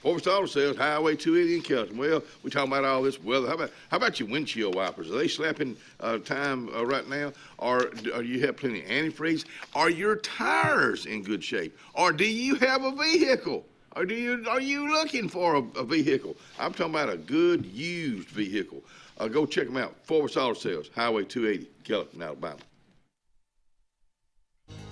Porch Auto Sales, Highway 280 in Kelton. Well, we talking about all this weather. How about your windshield wipers? Are they slapping time right now? Or do you have plenty of antifreeze? Are your tires in good shape? Or do you have a vehicle? Or are you looking for a vehicle? I'm talking about a good used vehicle. Go check them out. Porch Auto Sales, Highway 280, Kelton, Alabama.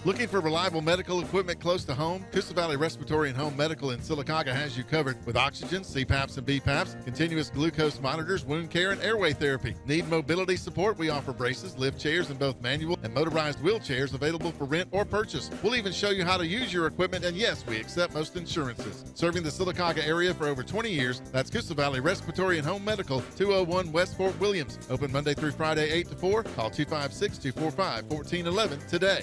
Looking for reliable medical equipment close to home? Coosa Valley Respiratory and Home Medical in Sylacauga has you covered with oxygen, CPAPs and BPAPs, continuous glucose monitors, wound care, and airway therapy. Need mobility support? We offer braces, lift chairs, and both manual and motorized wheelchairs available for rent or purchase. We'll even show you how to use your equipment, and yes, we accept most insurances. Serving the Sylacauga area for over 20 years, that's Coosa Valley Respiratory and Home Medical, 201 West Fort Williams. Open Monday through Friday, 8 to 4. Call 256-245-1411 today.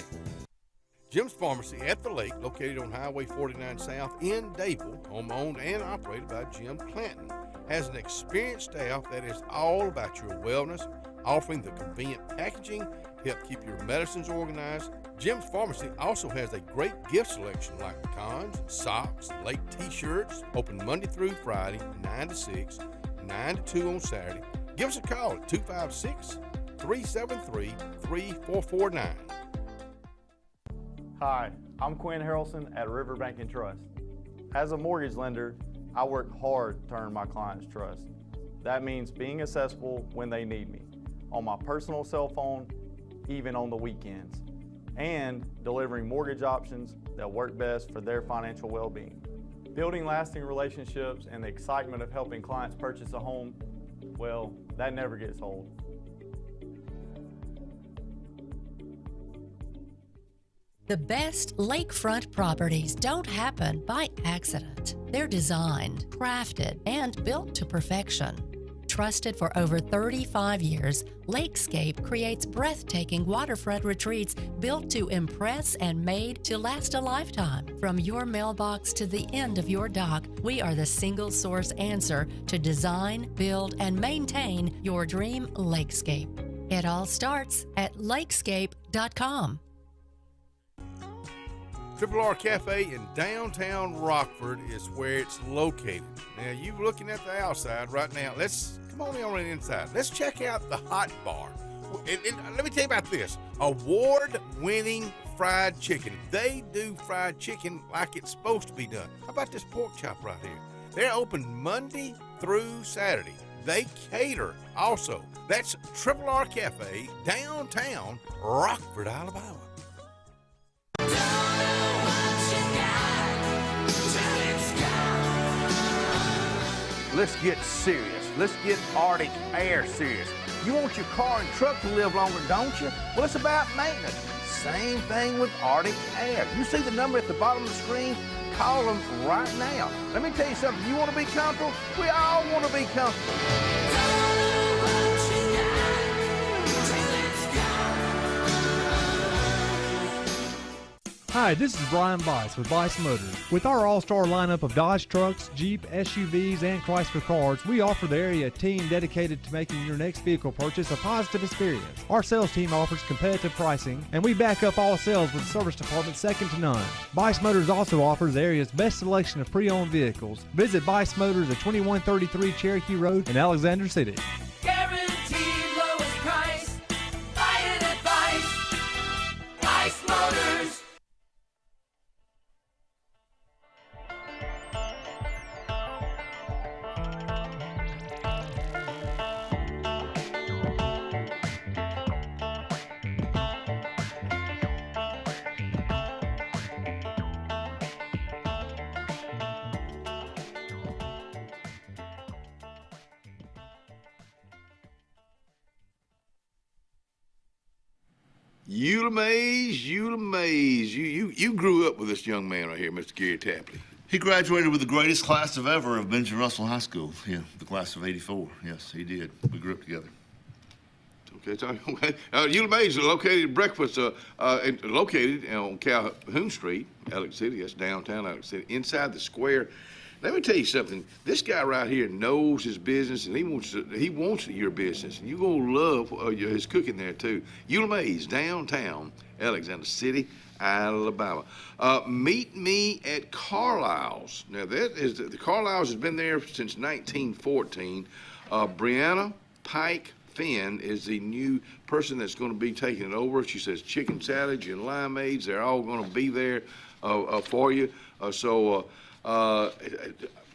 Jim's Pharmacy at the Lake, located on Highway 49 South in Dayville, home-owned and operated by Jim Clanton, has an experienced staff that is all about your wellness, offering the convenient packaging to help keep your medicines organized. Jim's Pharmacy also has a great gift selection like pecans, socks, lake t-shirts, open Monday through Friday, 9 to 6, 9 to 2 on Saturday. Give us a call at 256-373-3449. Hi, I'm Quinn Harrelson at Riverbank and Trust. As a mortgage lender, I work hard to earn my clients' trust. That means being accessible when they need me, on my personal cell phone, even on the weekends, and delivering mortgage options that work best for their financial well-being. Building lasting relationships and the excitement of helping clients purchase a home, well, that never gets old. The best lakefront properties don't happen by accident. They're designed, crafted, and built to perfection. Trusted for over 35 years, Lakescape creates breathtaking waterfront retreats built to impress and made to last a lifetime. From your mailbox to the end of your dock, we are the single source answer to design, build, and maintain your dream lakescape. It all starts at lakescape.com. Triple R Cafe in downtown Rockford is where it's located. Now, you looking at the outside right now. Come on the inside. Let's check out the hot bar. And let me tell you about this. Award-winning fried chicken. They do fried chicken like it's supposed to be done. How about this pork chop right here? They're open Monday through Saturday. They cater also. That's Triple R Cafe, downtown Rockford, Alabama. Let's get serious. Let's get Arctic Air serious. You want your car and truck to live longer, don't you? Well, it's about maintenance. Same thing with Arctic Air. You see the number at the bottom of the screen? Call them right now. Let me tell you something. You want to be comfortable? We all want to be comfortable. Hi, this is Brian Bice with Bice Motors. With our all-star lineup of Dodge trucks, Jeep, SUVs, and Chrysler cars, we offer the area a team dedicated to making your next vehicle purchase a positive experience. Our sales team offers competitive pricing, and we back up all sales with a service department second to none. Bice Motors also offers the area's best selection of pre-owned vehicles. Visit Bice Motors at 2133 Cherokee Road in Alexander City. Guaranteed lowest price. Buy it at Bice. Bice Motors. Eula Mays. You grew up with this young man right here, Mr. Gary Tapley. He graduated with the greatest class of ever of Benjamin Russell High School. Yeah, the class of '84. Yes, he did. We grew up together. Okay, so Eula Mays is located located on Calhoun Street, Alex City. That's downtown Alex City, inside the square. Let me tell you something. This guy right here knows his business, and he wants your business, and you're gonna love his cooking there too. Eula Mays, downtown Alexander City, Alabama. Meet me at Carlisle's. Now the Carlisle's has been there since 1914. Brianna Pike Finn is the new person that's going to be taking it over. She says chicken salads and limeades, they're all going to be there for you.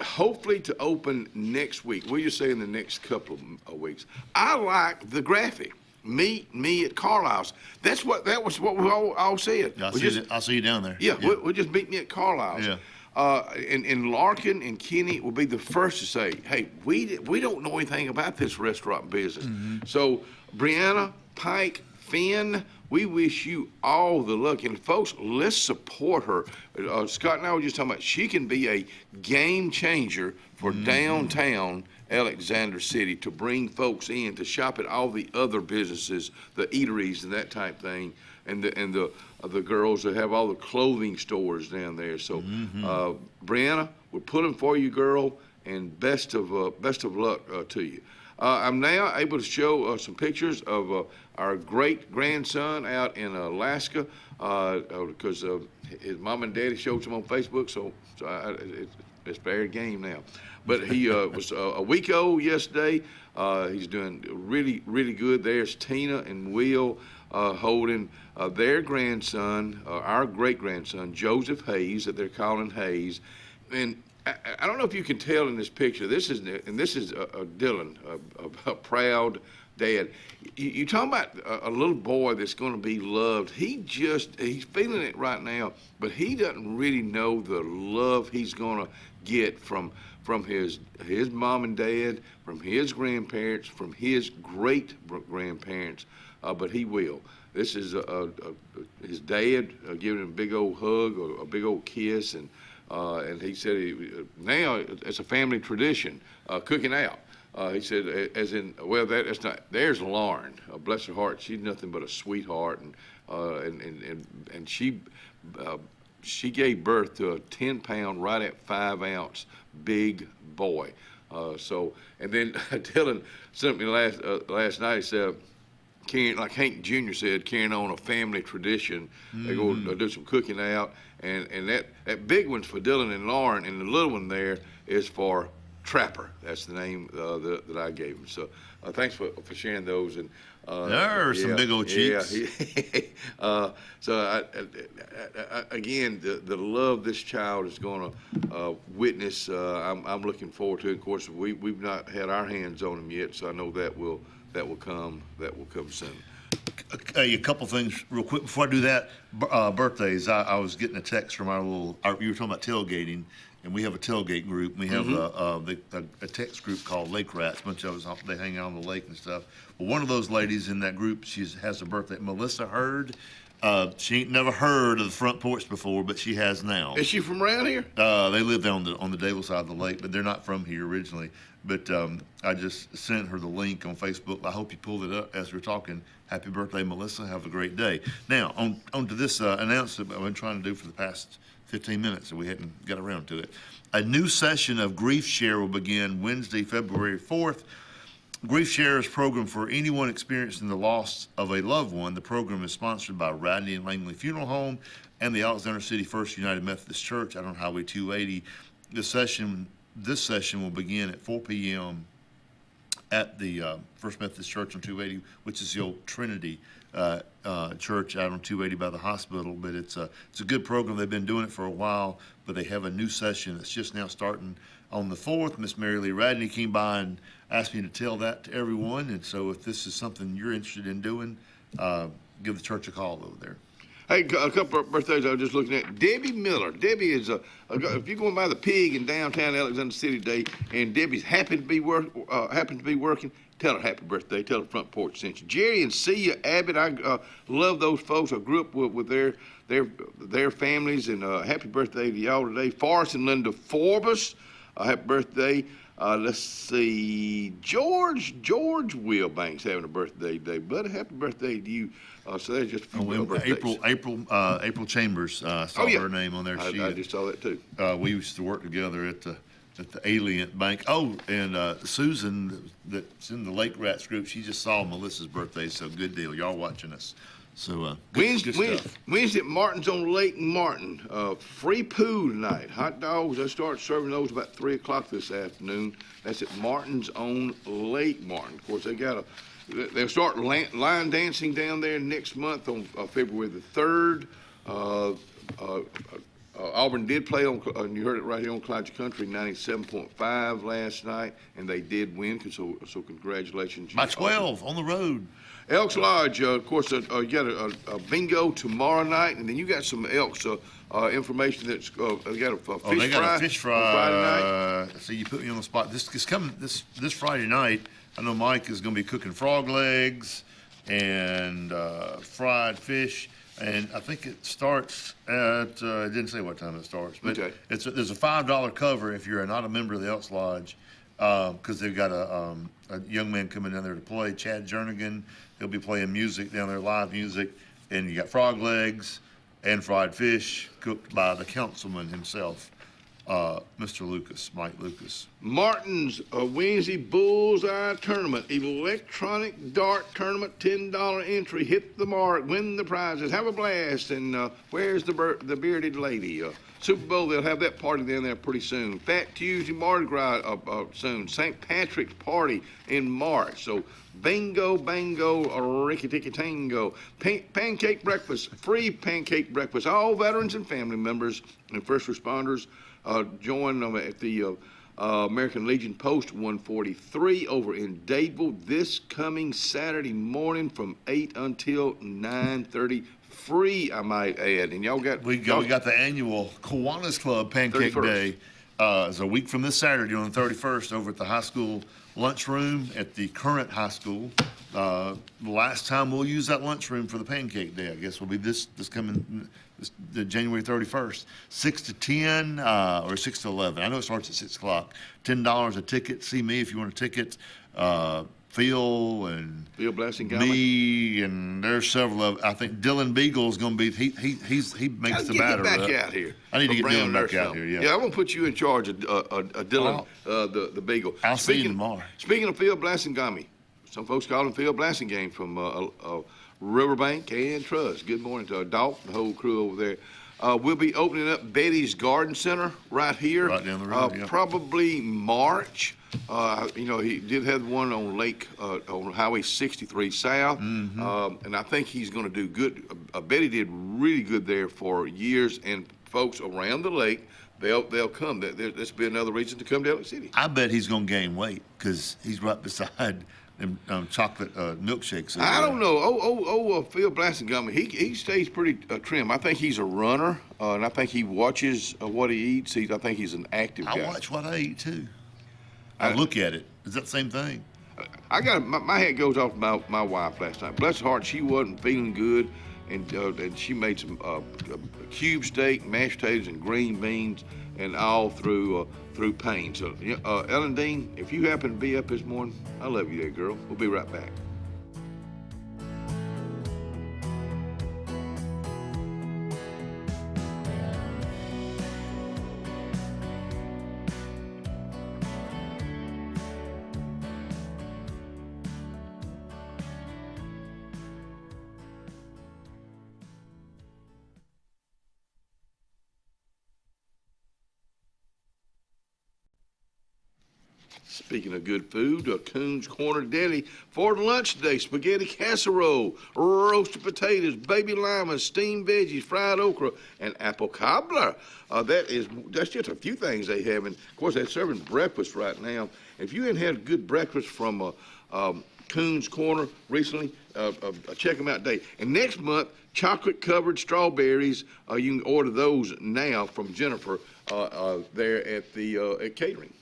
Hopefully to open next week. We'll just say in the next couple of weeks. I like the graphic. Meet me at Carlisle's. That was what we all said. I'll see you down there. Yeah, we'll just meet me at Carlisle's. Yeah. And Larkin and Kenny will be the first to say, hey, we don't know anything about this restaurant business. Mm-hmm. So, Brianna, Pike, Finn, we wish you all the luck. And, folks, let's support her. Scott and I were just talking about she can be a game changer for downtown Alexander City to bring folks in to shop at all the other businesses, the eateries and that type thing, and the girls that have all the clothing stores down there. So, Brianna, we're pulling for you, girl, and best of luck to you. I'm now able to show some pictures of our great grandson out in Alaska because his mom and daddy showed some on Facebook. So it's fair game now. But he was a week old yesterday. He's doing really, really good. There's Tina and Will holding their grandson, our great-grandson, Joseph Hayes, that they're calling Hayes. And I don't know if you can tell in this picture, this is Dylan, a proud dad. You talking about a little boy that's going to be loved. He's feeling it right now, but he doesn't really know the love he's going to get from his mom and dad, from his grandparents, from his great-grandparents, but he will. This is his dad giving him a big old hug or a big old kiss, and he said now it's a family tradition, cooking out. He said, as in, well, that's not. There's Lauren, bless her heart. She's nothing but a sweetheart, and she gave birth to a 10-pound, right at 5-ounce big boy. And then Dylan sent me last night. He said, like Hank Jr. said, carrying on a family tradition. They go do some cooking out, and that big one's for Dylan and Lauren, and the little one there is for Trapper. That's the name that I gave him. So thanks for sharing those. And there are some big old cheeks. Yeah. Again, the love this child is going to witness. I'm looking forward to it. Of course, we've not had our hands on him yet, so I know that will come soon. A couple things real quick before I do that. Birthdays. I was getting a text from you were talking about tailgating, and we have a tailgate group. We have a text group called Lake Rats. A bunch of us, they hang out on the lake and stuff. Well, one of those ladies in that group, she has a birthday. Melissa Hurd. She ain't never heard of the Front Porch before, but she has now. Is she from around here? They live on the Dable side of the lake, but they're not from here originally. But I just sent her the link on Facebook. I hope you pulled it up as we're talking. Happy birthday, Melissa. Have a great day. Now, on to this announcement I've been trying to do for the past 15 minutes, and we hadn't got around to it. A new session of Grief Share will begin Wednesday, February 4th. Grief Share is a program for anyone experiencing the loss of a loved one. The program is sponsored by Radney and Langley Funeral Home and the Alexander City First United Methodist Church out on Highway 280. This session will begin at 4 p.m. at the First Methodist Church on 280, which is the old Trinity church out on 280 by the hospital. But it's a good program. They've been doing it for a while, but they have a new session that's just now starting on the 4th. Miss Mary Lee Radney came by and asked me to tell that to everyone. And so if this is something you're interested in doing, give the church a call over there. Hey, a couple of birthdays I was just looking at. Debbie Miller. Debbie is if you're going by the Pig in downtown Alexander City today, and Debbie's happy to be working, tell her happy birthday. Tell her Front Porch sent you. Jerry and Sia Abbott. I love those folks. I grew up with their families, and happy birthday to y'all today. Forrest and Linda Forbes. Happy birthday. Let's see, George Wilbanks having a birthday today. Buddy, happy birthday to you. So that's just a few birthdays. April Chambers, saw her name on there. I just saw that too. We used to work together at the Alient Bank. Oh, and Susan, that's in the Lake Rats group, she just saw Melissa's birthday, so good deal. Y'all watching us. So Wednesday at Martin's on Lake Martin. Free poo tonight. Hot dogs, they start serving those about 3 o'clock this afternoon. That's at Martin's on Lake Martin. Of course, they'll start line dancing down there next month on February the 3rd. Auburn did play on, you heard it right here on Clyde Country, 97.5 last night, and they did win, so congratulations. By 12 on the road. Elks Lodge, of course, you got a bingo tomorrow night, and then you got some Elks information that's they got a fish fry on Friday night. So you put me on the spot. This is coming this Friday night. I know Mike is going to be cooking frog legs and fried fish, and I think it starts at. It didn't say what time it starts, but there's a $5 cover if you're not a member of the Elks Lodge, because they've got a young man coming down there to play, Chad Jernigan. He'll be playing music down there, live music, and you got frog legs and fried fish cooked by the councilman himself, Mr. Lucas, Mike Lucas. Martin's Wednesday Bullseye Tournament, electronic dart tournament, $10 entry. Hit the mark, win the prizes, have a blast, and where's the bearded lady? Super Bowl, they'll have that party down there pretty soon. Fat Tuesday, Mardi Gras soon. St. Patrick's Party in March. So bingo, bango, ricky-ticky tango. Pancake breakfast, free pancake breakfast. All veterans and family members and first responders join them at the American Legion Post 143 over in Dadeville this coming Saturday morning from 8 until 9:30. Free, I might add. And y'all got we got the annual Kiwanis Club Pancake 31st. Day. It's a week from this Saturday on the 31st over at the high school lunchroom at the current high school. The last time we'll use that lunchroom for the Pancake Day, I guess, will be this coming the January 31st, 6 to 10 or 6 to 11. I know it starts at 6 o'clock. $10 a ticket. See me if you want a ticket. Phil and me, and there's several of. I think Dylan Beagle is going to be. He makes the batter. Get back out here. I need to get Dylan back out here. Yeah, I'm going to put you in charge of Dylan, the Beagle. I'll see you tomorrow. Speaking of Phil Blasingame, some folks call him Phil Blasingame from Riverbank and Trust. Good morning to Dalton, the whole crew over there. We'll be opening up Betty's Garden Center right here. Right down the road. Probably March. He did have one on on Highway 63 South, and I think he's going to do good. Betty did really good there for years, and folks around the lake, they'll come. This will be another reason to come to Alex City. I bet he's going to gain weight because he's right beside them chocolate milkshakes. I don't know. Phil Blasingame, he stays pretty trim. I think he's a runner, and I think he watches what he eats. I think he's an active guy. I watch what I eat too. I look at it. Is that the same thing? I got my head goes off my wife last night. Bless her heart, she wasn't feeling good, and she made some cube steak, mashed potatoes, and green beans, and all through pain. So, Ellen Dean, if you happen to be up this morning, I love you there, girl. We'll be right back. Speaking of good food, Coon's Corner Deli for lunch today, spaghetti casserole, roasted potatoes, baby lima, steamed veggies, fried okra, and apple cobbler. That's just a few things they have. And, of course, they're serving breakfast right now. If you hadn't had a good breakfast from Coon's Corner recently, check them out today. And next month, chocolate-covered strawberries, you can order those now from Jennifer there at the at catering.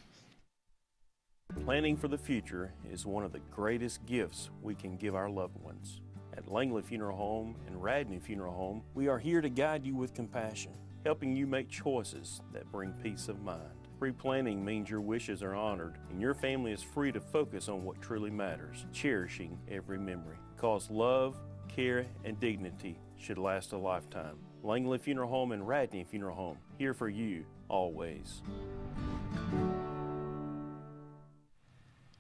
Planning for the future is one of the greatest gifts we can give our loved ones. At Langley Funeral Home and Radney Funeral Home, we are here to guide you with compassion, helping you make choices that bring peace of mind. Pre-planning means your wishes are honored and your family is free to focus on what truly matters, cherishing every memory. Because love, care, and dignity should last a lifetime. Langley Funeral Home and Radney Funeral Home, here for you, always.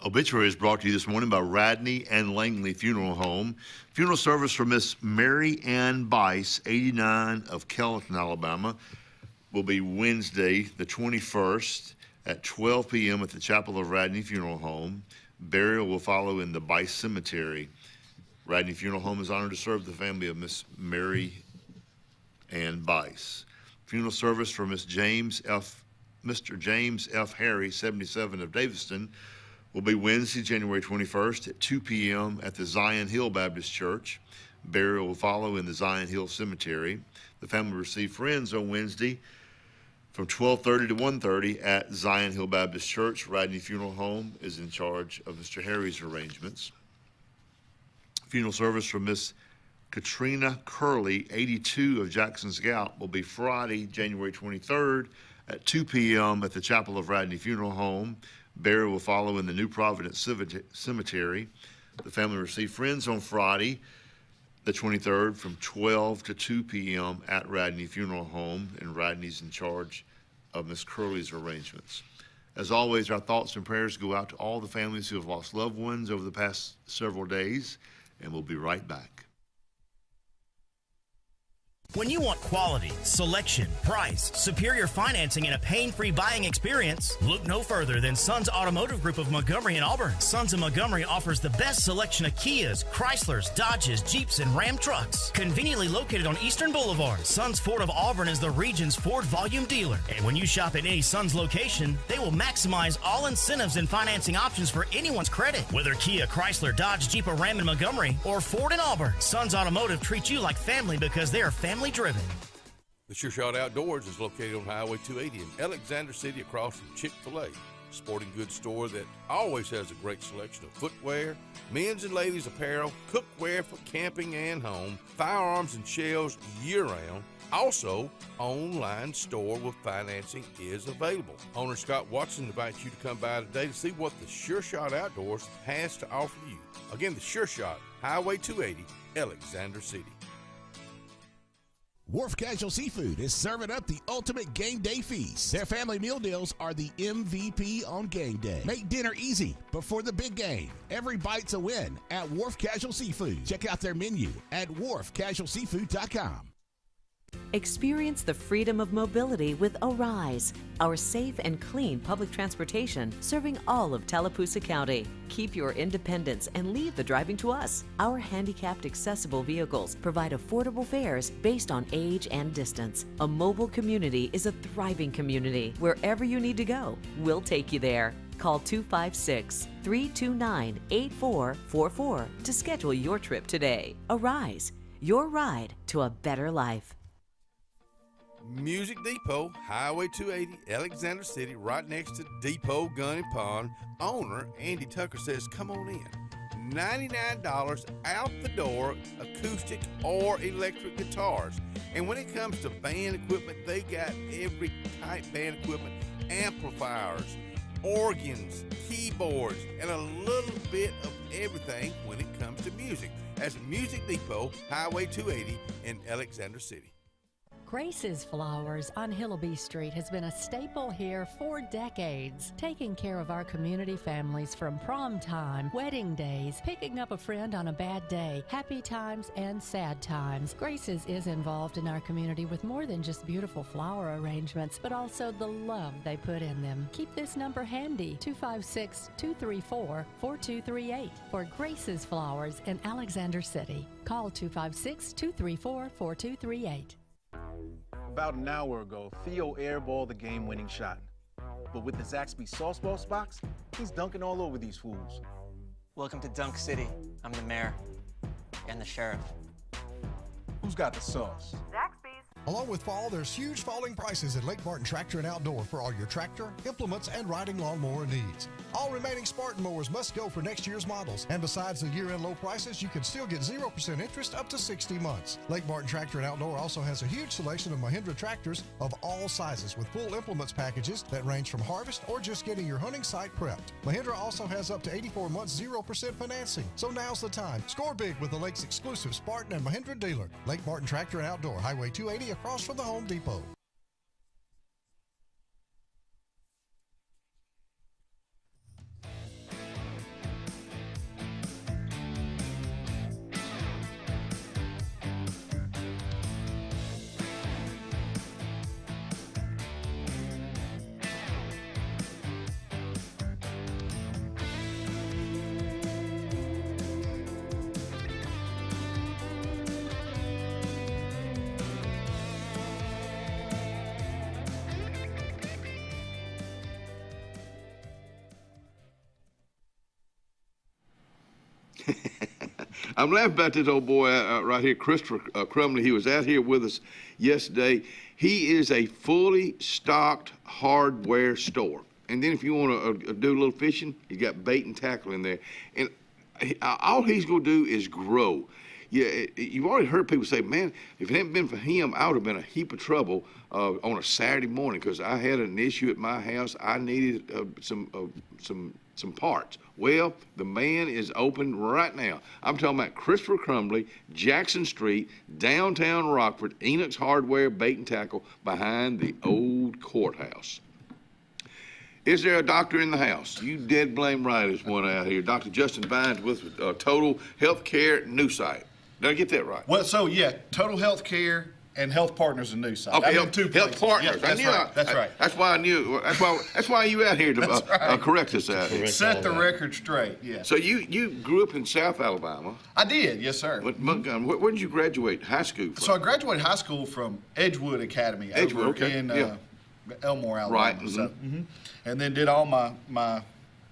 Obituary is brought to you this morning by Radney and Langley Funeral Home. Funeral service for Miss Mary Ann Bice, 89, of Kellyton, Alabama, will be Wednesday, the 21st at 12 p.m. at the Chapel of Radney Funeral Home. Burial will follow in the Bice Cemetery. Radney Funeral Home is honored to serve the family of Miss Mary Ann Bice. Funeral service for Mr. James F. Harry, 77, of Daviston, will be Wednesday, January 21st at 2 p.m. at the Zion Hill Baptist Church. Burial will follow in the Zion Hill Cemetery. The family will receive friends on Wednesday from 12:30 to 1:30 at Zion Hill Baptist Church. Radney Funeral Home is in charge of Mr. Harry's arrangements. Funeral service for Miss Katrina Curley, 82, of Jackson's Gap, will be Friday, January 23rd at 2 p.m. at the Chapel of Radney Funeral Home. Burial will follow in the New Providence Cemetery. The family will receive friends on Friday, the 23rd, from 12 to 2 p.m. at Radney Funeral Home, and Radney's in charge of Miss Curley's arrangements. As always, our thoughts and prayers go out to all the families who have lost loved ones over the past several days, and we'll be right back. When you want quality, selection, price, superior financing, and a pain-free buying experience, look no further than Sons Automotive Group of Montgomery and Auburn. Sons of Montgomery offers the best selection of Kias, Chryslers, Dodges, Jeeps, and Ram trucks. Conveniently located on Eastern Boulevard, Sons Ford of Auburn is the region's Ford volume dealer. And when you shop at any Sons location, they will maximize all incentives and financing options for anyone's credit. Whether Kia, Chrysler, Dodge, Jeep, or Ram in Montgomery, or Ford in Auburn, Sons Automotive treats you like family because they are family driven. The Sure Shot Outdoors is located on Highway 280 in Alexander City across from Chick-fil-A. Sporting goods store that always has a great selection of footwear, men's and ladies apparel, cookware for camping and home, firearms and shells year-round. Also, online store with financing is available. Owner Scott Watson invites you to come by today to see what the Sure Shot Outdoors has to offer you. Again, the Sure Shot, Highway 280, Alexander City. Wharf Casual Seafood is serving up the ultimate game day feast. Their family meal deals are the MVP on game day. Make dinner easy before the big game. Every bite's a win at Wharf Casual Seafood. Check out their menu at wharfcasualseafood.com. Experience the freedom of mobility with Arise, our safe and clean public transportation serving all of Tallapoosa County. Keep your independence and leave the driving to us. Our handicapped accessible vehicles provide affordable fares based on age and distance. A mobile community is a thriving community. Wherever you need to go, we'll take you there. Call 256-329-8444 to schedule your trip today. Arise, your ride to a better life. Music Depot, Highway 280, Alexander City, right next to Depot Gun and Pond. Owner Andy Tucker says, come on in. $99 out the door, acoustic or electric guitars. And when it comes to band equipment, they got every type band equipment, amplifiers, organs, keyboards, and a little bit of everything when it comes to music. That's Music Depot, Highway 280 in Alexander City. Grace's Flowers on Hillaby Street has been a staple here for decades, taking care of our community families from prom time, wedding days, picking up a friend on a bad day, happy times, and sad times. Grace's is involved in our community with more than just beautiful flower arrangements, but also the love they put in them. Keep this number handy, 256-234-4238 for Grace's Flowers in Alexander City. Call 256-234-4238. About an hour ago, Theo airballed the game-winning shot. But with the Zaxby's Sauce box, he's dunking all over these fools. Welcome to Dunk City. I'm the mayor and the sheriff. Who's got the sauce? Along with fall, there's huge falling prices at Lake Martin Tractor and Outdoor for all your tractor, implements, and riding lawnmower needs. All remaining Spartan mowers must go for next year's models. And besides the year-end low prices, you can still get 0% interest up to 60 months. Lake Martin Tractor and Outdoor also has a huge selection of Mahindra tractors of all sizes with full implements packages that range from harvest or just getting your hunting site prepped. Mahindra also has up to 84 months 0% financing. So now's the time. Score big with the Lake's exclusive Spartan and Mahindra dealer. Lake Martin Tractor and Outdoor, Highway 280 across from the Home Depot. I'm laughing about this old boy right here, Christopher Crumley. He was out here with us yesterday. He is a fully stocked hardware store. And then if you want to do a little fishing, you got bait and tackle in there. And all he's going to do is grow. Yeah, you've already heard people say, man, if it hadn't been for him, I would have been in a heap of trouble on a Saturday morning because I had an issue at my house. I needed some parts. Well, the man is open right now. I'm talking about Christopher Crumley, Jackson Street, downtown Rockford, Enoch's Hardware, Bait and Tackle, behind the old courthouse. Is there a doctor in the house? You dead blame right is one out here. Dr. Justin Vines with Total Healthcare New Site. Did I get that right? Well, so yeah, Total Healthcare and Health Partners in New Site. Okay, Health Partners. Yeah, that's right. That's right. That's why I knew. That's why you out here to correct us out here. Set the record straight. Yeah. So you grew up in South Alabama. I did. Yes, sir. Montgomery. Where did you graduate high school from? So I graduated high school from Edgewood Academy. Edgewood, over okay. in Elmore, Alabama. Right. So, and then did all my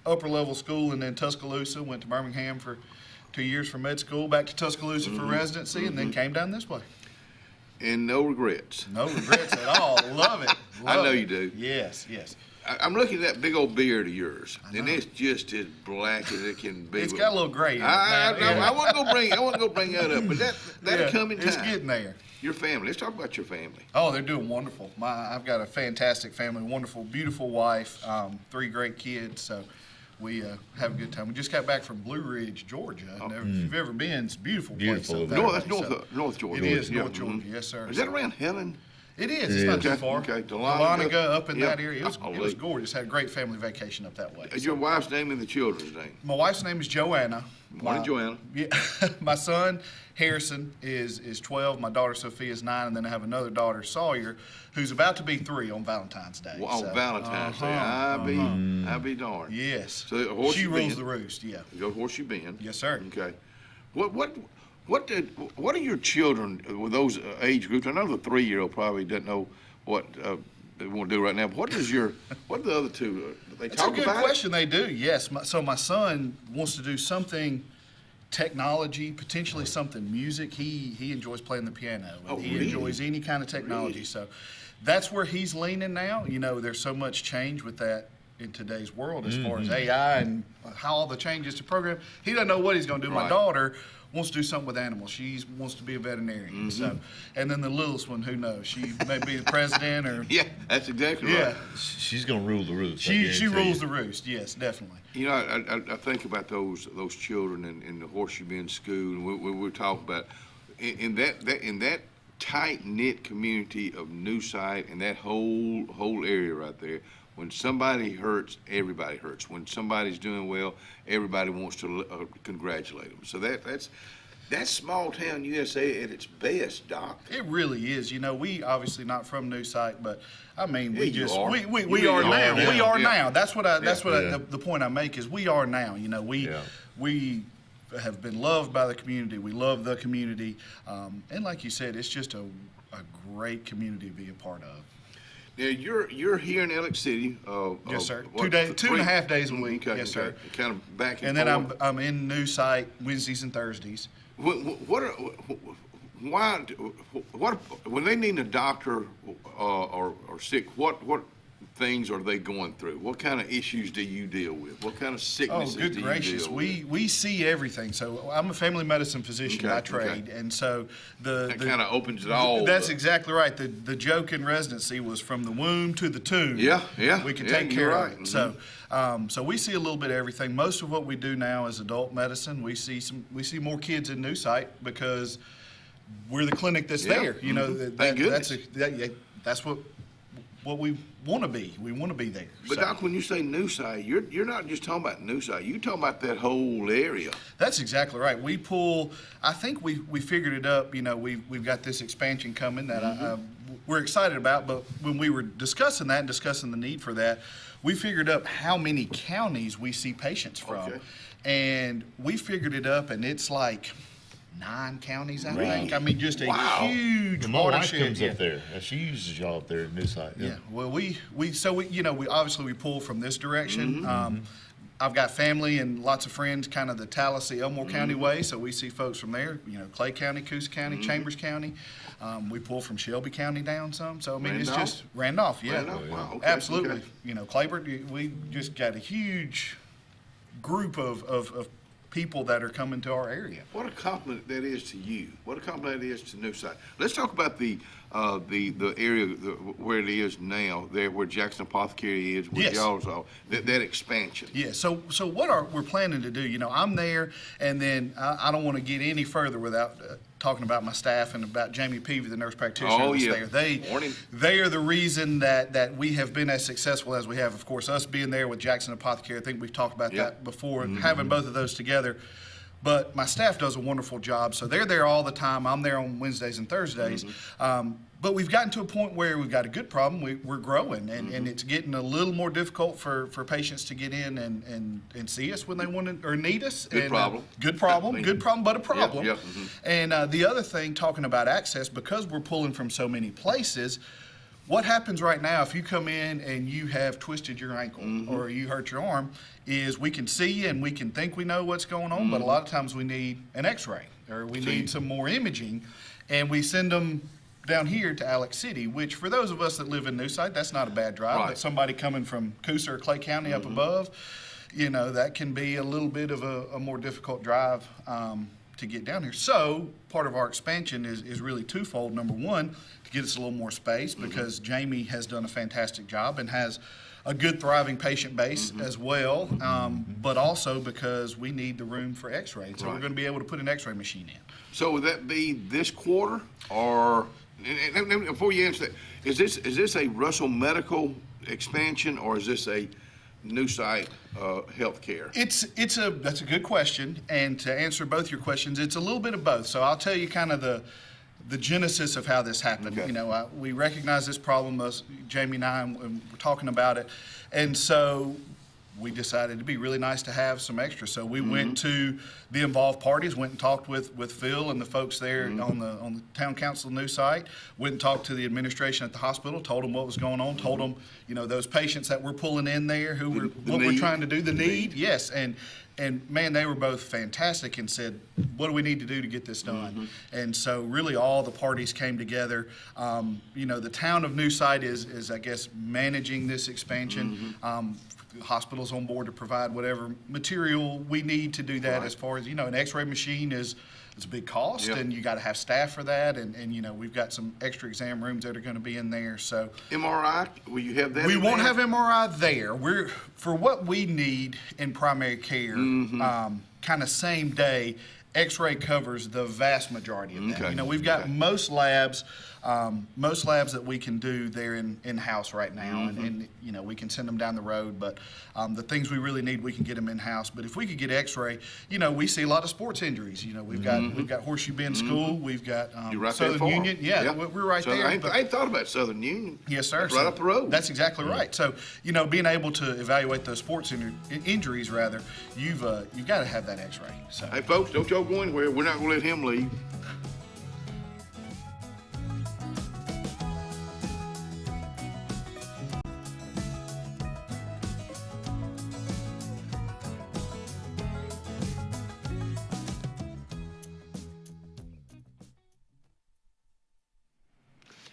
upper level schooling in Tuscaloosa. Went to Birmingham for 2 years for med school. Back to Tuscaloosa for residency, and then came down this way. And no regrets. No regrets at all. Love it. I know you do. Yes, yes. I'm looking at that big old beard of yours, and it's just as black as it can be. It's got a little gray in it. I wasn't gonna bring that up, but that'll come in time. It's getting there. Your family. Let's talk about your family. Oh, they're doing wonderful. I've got a fantastic family, wonderful, beautiful wife, 3 great kids. So we have a good time. We just got back from Blue Ridge, Georgia. If you've ever been, it's a beautiful place. No, that's North Georgia. It is North Georgia. Yes, sir. Is that around Helen? It is. It's not too far. Okay, Dahlonega up in that area. It was gorgeous. Had a great family vacation up that way. Is your wife's name and the children's name? My wife's name is Joanna. Morning, Joanna. Yeah, my son Harrison is 12. My daughter Sophia is 9, and then I have another daughter Sawyer, who's about to be 3 on Valentine's Day. Well, on Valentine's Day, I be darned. Yes. So she rules the roost. Yeah. Go Horseshoe Bend. Yes, sir. Okay. What are your children with those age groups? I know the 3-year-old probably doesn't know what they want to do right now. But what are the other two? They That's a good question. They do. Yes. So my son wants to do something technology, potentially something music. He enjoys playing the piano. And he enjoys any kind of technology. Really? So that's where he's leaning now. You know, there's so much change with that in today's world as far as AI and how all the changes to program. He doesn't know what he's going to do. My daughter wants to do something with animals. She wants to be a veterinarian. So, and then the littlest one, who knows? She may be the president or. Yeah, that's exactly right. She's going to rule the roost. She rules the roost. Yes, definitely. You know, I think about those children in the Horseshoe Bend school, and we talk about in that tight knit community of New Site and that whole area right there. When somebody hurts, everybody hurts. When somebody's doing well, everybody wants to congratulate them. So that's small town USA at its best, Doc. It really is. You know, we obviously not from New Site, but I mean, we are now. We are now. That's what the point I make is we are now. You know, we have been loved by the community. We love the community, and like you said, it's just a great community to be a part of. Now you're here in Alex City. Yes, sir. What, 2.5 days a week. Okay, Yes, sir. Kind of back and And then forth. I'm in new site Wednesdays and Thursdays. Why? When they need a doctor or sick, what things are they going through? What kind of issues do you deal with? What kind of sicknesses Oh, good do you gracious. deal with? We see everything. So I'm a family medicine physician by trade. And so That kind of opens it all That's up. exactly right. The joke in residency was from the womb to the tomb. Yeah. We can Yeah, take you're care right. of it. So, so we see a little bit of everything. Most of what we do now is adult medicine. We see more kids in New Site because we're the clinic that's Yeah. there. You know, Thank goodness. that's what we want to be. We want to be there. But Doc, when you say New Site, you're not just talking about New Site. You're talking about that whole area. That's exactly right. I think we figured it up. You know, we've got this expansion coming that we're excited about. But when we were discussing that and discussing the need for that, we figured up how many counties we see patients from. Okay. And we figured it up, and it's like 9 counties, I Really? think. I mean, just a huge And my wife watershed. comes up there. She uses y'all up there at New Site. Yeah. Well, we obviously we pull from this direction. I've got family and lots of friends, kind of the Tallahassee, Elmore County way, so we see folks from there. You know, Clay County, Coosa County, Chambers County. We pull from Shelby County down some. So I mean, Randolph? it's just Randolph. Yeah. Randolph, wow, okay, Absolutely. okay. You know, Claiborne. We just got a huge group of people that are coming to our area. What a compliment that is to you. What a compliment that is to New Site. Let's talk about the area where it is now, there where Jackson Apothecary is, where Yes. y'all's all, that expansion. Yeah, so what we're planning to do, you know, I'm there, and then I don't want to get any further without talking about my staff and about Jamie Peavy, the nurse practitioner Oh, that's yeah. there. They are the reason that we have been as successful as we have. Of course, us being there with Jackson Apothecary, I think we've talked about that before, and having both of those together. But my staff does a wonderful job, so they're there all the time. I'm there on Wednesdays and Thursdays. But we've gotten to a point where we've got a good problem. We're growing, and it's getting a little more difficult for patients to get in and see us when they want to or need us. Good and, problem. Good problem, but a problem. Yeah. And the other thing, talking about access, because we're pulling from so many places, what happens right now if you come in and you have twisted your ankle or you hurt your arm is we can see you and we can think we know what's going on, but a lot of times we need an x-ray or we need some more imaging, and we send them down here to Alex City, which for those of us that live in New Site, that's not a bad drive. Right. But somebody coming from Coosa or Clay County up above, you know, that can be a little bit of a more difficult drive to get down here. So part of our expansion is really twofold. Number one, to get us a little more space because Jamie has done a fantastic job and has a good thriving patient base as well, but also because we need the room for x-rays. So we're going to be able to put an x-ray machine in. So would that be this quarter, or and before you answer that, is this a Russell Medical expansion, or is this a New Site healthcare? That's a good question, and to answer both your questions, it's a little bit of both. So I'll tell you kind of the genesis of how this happened. Okay. You know, we recognize this problem, Jamie and I, and we're talking about it, and so we decided it'd be really nice to have some extra. So we went to the involved parties, went and talked with Phil and the folks there on the town council New Site, went and talked to the administration at the hospital, told them what was going on, told them, you know, those patients that we're pulling in there, we're trying to do, the need. Yes, and man, they were both fantastic and said, what do we need to do to get this done? And so really all the parties came together. You know, the town of New Site is I guess, managing this expansion. Hospitals on board to provide whatever material we need to do that. As far as, you know, an x-ray machine is a big cost, and you got to have staff for that, and you know, we've got some extra exam rooms that are going to be in there. So MRI, will you have that? we in won't there? have MRI there. We're for what we need in primary care, kind of same day. X-ray covers the vast majority of that. Okay. You know, we've got most labs that we can do there in-house right now, and you know, we can send them down the road, but the things we really need, we can get them in-house. But if we could get x-ray, you know, we see a lot of sports injuries. You know, we've got Horseshoe Bend School, we've got You're right Southern there Union. Yeah, we're right there. I ain't thought about Southern Union. Yes, sir. That's right up the road. That's exactly right. So, you know, being able to evaluate those sports injuries, rather, you've got to have that x-ray. So. Hey, folks, don't y'all go anywhere. We're not going to let him leave.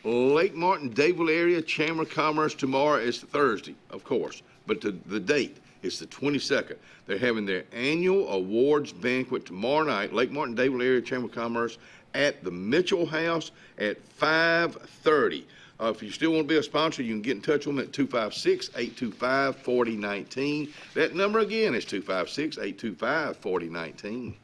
Lake Martin, Dadeville area Chamber of Commerce tomorrow is Thursday, of course, but the date is the 22nd. They're having their annual awards banquet tomorrow night, Lake Martin, Dadeville area Chamber of Commerce at the Mitchell House at 5:30. If you still want to be a sponsor, you can get in touch with them at 256-825-4019. That number again is 256-825-4019.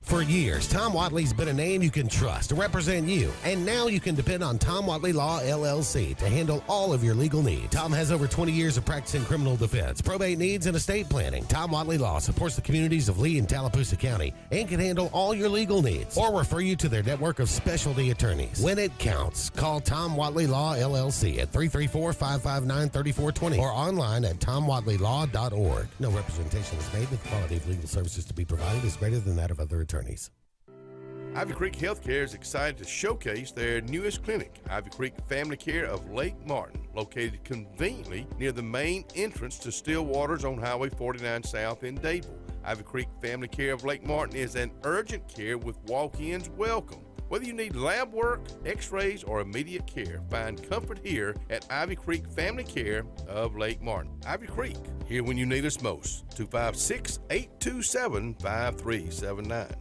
For years, Tom Watley's been a name you can trust to represent you, and now you can depend on Tom Watley Law, LLC to handle all of your legal needs. Tom has over 20 years of practice in criminal defense, probate needs, and estate planning. Tom Watley Law supports the communities of Lee and Tallapoosa County and can handle all your legal needs or refer you to their network of specialty attorneys. When it counts, call Tom Watley Law, LLC at 334-559-3420 or online at tomwatleylaw.org. No representation is made that the quality of legal services to be provided is greater than that of other attorneys. Ivy Creek Healthcare is excited to showcase their newest clinic, Ivy Creek Family Care of Lake Martin, located conveniently near the main entrance to Stillwater's on Highway 49 South in Dadeville. Ivy Creek Family Care of Lake Martin is an urgent care with walk-ins welcome. Whether you need lab work, x-rays, or immediate care, find comfort here at Ivy Creek Family Care of Lake Martin. Ivy Creek, here when you need us most. 256-827-5379.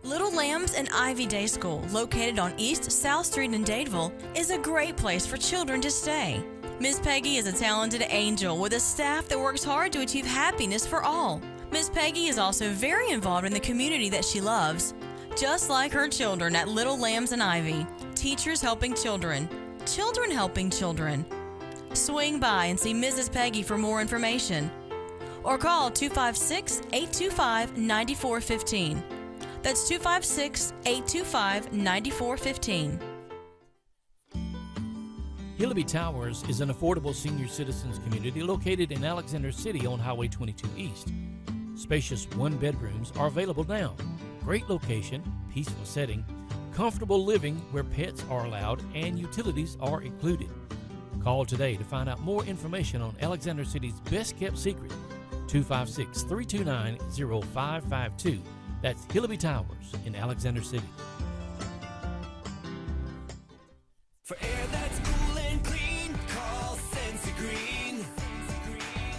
Little Lambs and Ivy Day School, located on East South Street in Dadeville, is a great place for children to stay. Miss Peggy is a talented angel with a staff that works hard to achieve happiness for all. Miss Peggy is also very involved in the community that she loves. Just like her children at Little Lambs and Ivy, teachers helping children, children helping children. Swing by and see Mrs. Peggy for more information. Or call 256-825-9415. That's 256-825-9415. Hillaby Towers is an affordable senior citizens community located in Alexander City on Highway 22 East. Spacious one-bedrooms are available now. Great location, peaceful setting, comfortable living where pets are allowed and utilities are included. Call today to find out more information on Alexander City's best-kept secret, 256-329-0552. That's Hillaby Towers in Alexander City. For air that's cool and clean, call Sensi Green.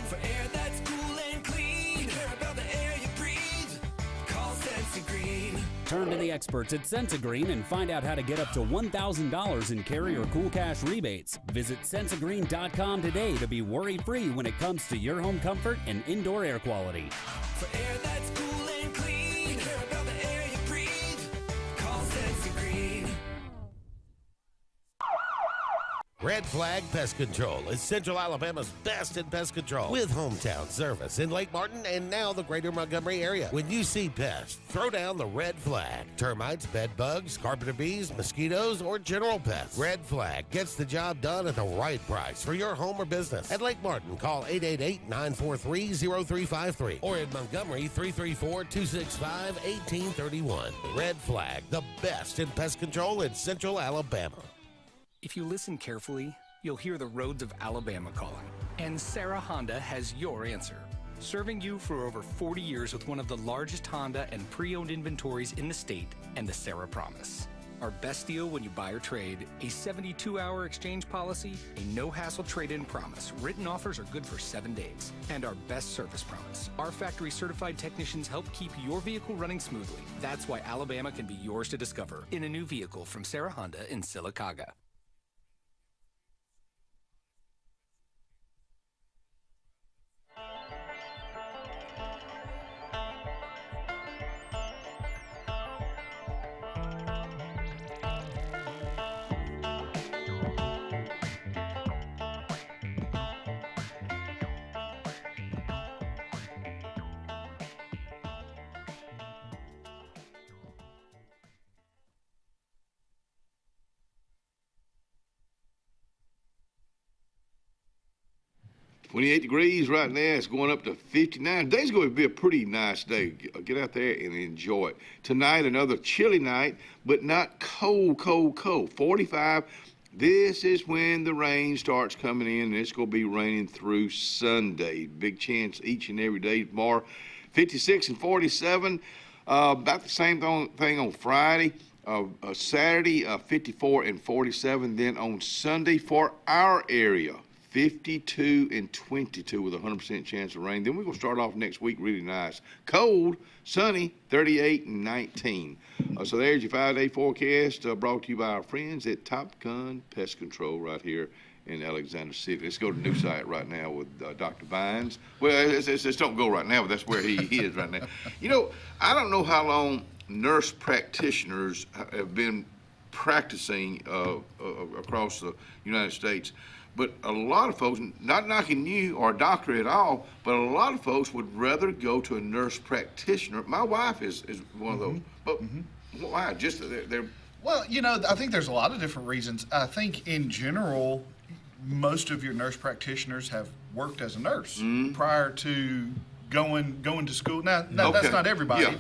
For air that's cool and clean, care about the air you breathe, call Sensi Green. Turn to the experts at Sensigreen and find out how to get up to $1,000 in carrier cool cash rebates. Visit sensigreen.com today to be worry-free when it comes to your home comfort and indoor air quality. For air that's cool and clean, care about the air you breathe, call Sensi Green. Red Flag Pest Control is Central Alabama's best in pest control with hometown service in Lake Martin and now the greater Montgomery area. When you see pests, throw down the red flag. Termites, bed bugs, carpenter bees, mosquitoes, or general pests. Red Flag gets the job done at the right price for your home or business. At Lake Martin, call 888-943-0353 or in Montgomery, 334-265-1831. Red Flag, the best in pest control in Central Alabama. If you listen carefully, you'll hear the roads of Alabama calling. And Sarah Honda has your answer. Serving you for over 40 years with one of the largest Honda and pre-owned inventories in the state and the Sarah Promise. Our best deal when you buy or trade, a 72-hour exchange policy, a no-hassle trade-in promise. Written offers are good for 7 days. And our best service promise. Our factory-certified technicians help keep your vehicle running smoothly. That's why Alabama can be yours to discover in a new vehicle from Sarah Honda in Sylacauga. $28 degrees right now. It's going up to 59. Today's going to be a pretty nice day. Get out there and enjoy it. Tonight, another chilly night, but not cold, cold, cold. 45. This is when the rain starts coming in, and it's going to be raining through Sunday. Big chance each and every day tomorrow. 56 and 47. About the same thing on Friday. Saturday, 54 and 47. Then on Sunday for our area, 52 and 22 with a 100% chance of rain. Then we're going to start off next week really nice. Cold, sunny, 38 and 19. So there's your 5-day forecast brought to you by our friends at Top Gun Pest Control right here in Alexander City. Let's go to the new site right now with Dr. Vines. Well, let's don't go right now, but that's where he is right now. You know, I don't know how long nurse practitioners have been practicing across the United States, but a lot of folks, not knocking you or a doctor at all, but a lot of folks would rather go to a nurse practitioner. My wife is one of those, but why? Just they're. Well, you know, I think there's a lot of different reasons. I think in general, most of your nurse practitioners have worked as a nurse prior to going to school. Now that's not everybody,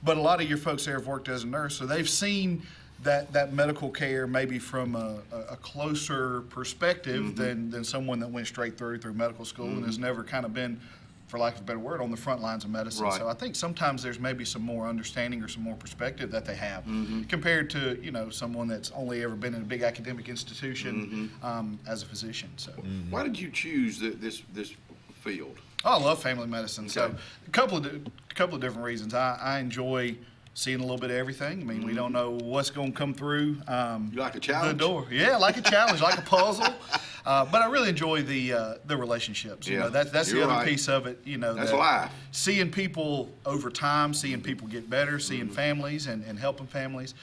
but a lot of your folks there have worked as a nurse, so they've seen that medical care maybe from a closer perspective than someone that went straight through medical school and has never kind of been, for lack of a better word, on the front lines of medicine. Right. So I think sometimes there's maybe some more understanding or some more perspective that they have compared to, you know, someone that's only ever been in a big academic institution as a physician. So Why did you choose this field? Oh, I love family medicine. Okay. So a couple of different reasons. I enjoy seeing a little bit of everything. I mean, we don't know what's going to come through. You like a challenge? The door. Yeah, like a challenge, like a puzzle. But I really enjoy the relationships. You know, that's the other piece of it. You know, that's life. Seeing people over time, seeing people get better, seeing families and helping families.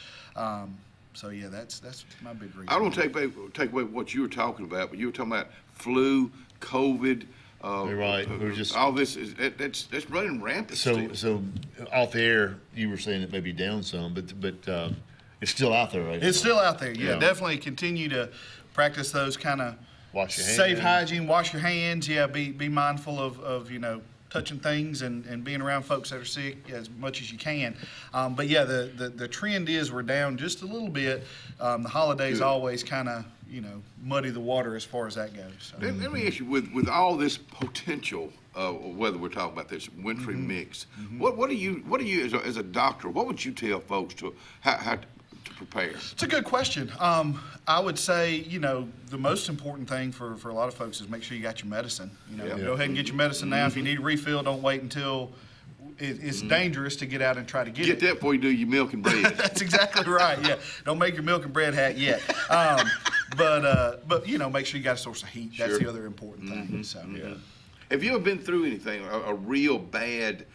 So yeah, that's my big reason. I don't take away what you were talking about, but you were talking about flu, COVID. You're right. We're just all this that's running rampant. So off the air, you were saying it may be down some, but it's still out there, right? It's still out there. Yeah, definitely continue to practice those kind of safe hygiene. Wash your hands. Yeah, be mindful of you know, touching things and being around folks that are sick as much as you can. But yeah, the trend is we're down just a little bit. The holidays always kind of, you know, muddy the water as far as that goes. So. Let me ask you, with all this potential, whether we're talking about this wintry mix, what do you as a doctor, what would you tell folks to how to prepare? It's a good question. I would say, you know, the most important thing for a lot of folks is make sure you got your medicine. You know, go ahead and get your medicine now. If you need a refill, don't wait until it's dangerous to get out and try to get it. Get that before you do your milk and bread. That's exactly right. Yeah, don't make your milk and bread hat yet. But you know, make sure you got a source of heat. That's the other important thing. So Have you ever been through anything, a real bad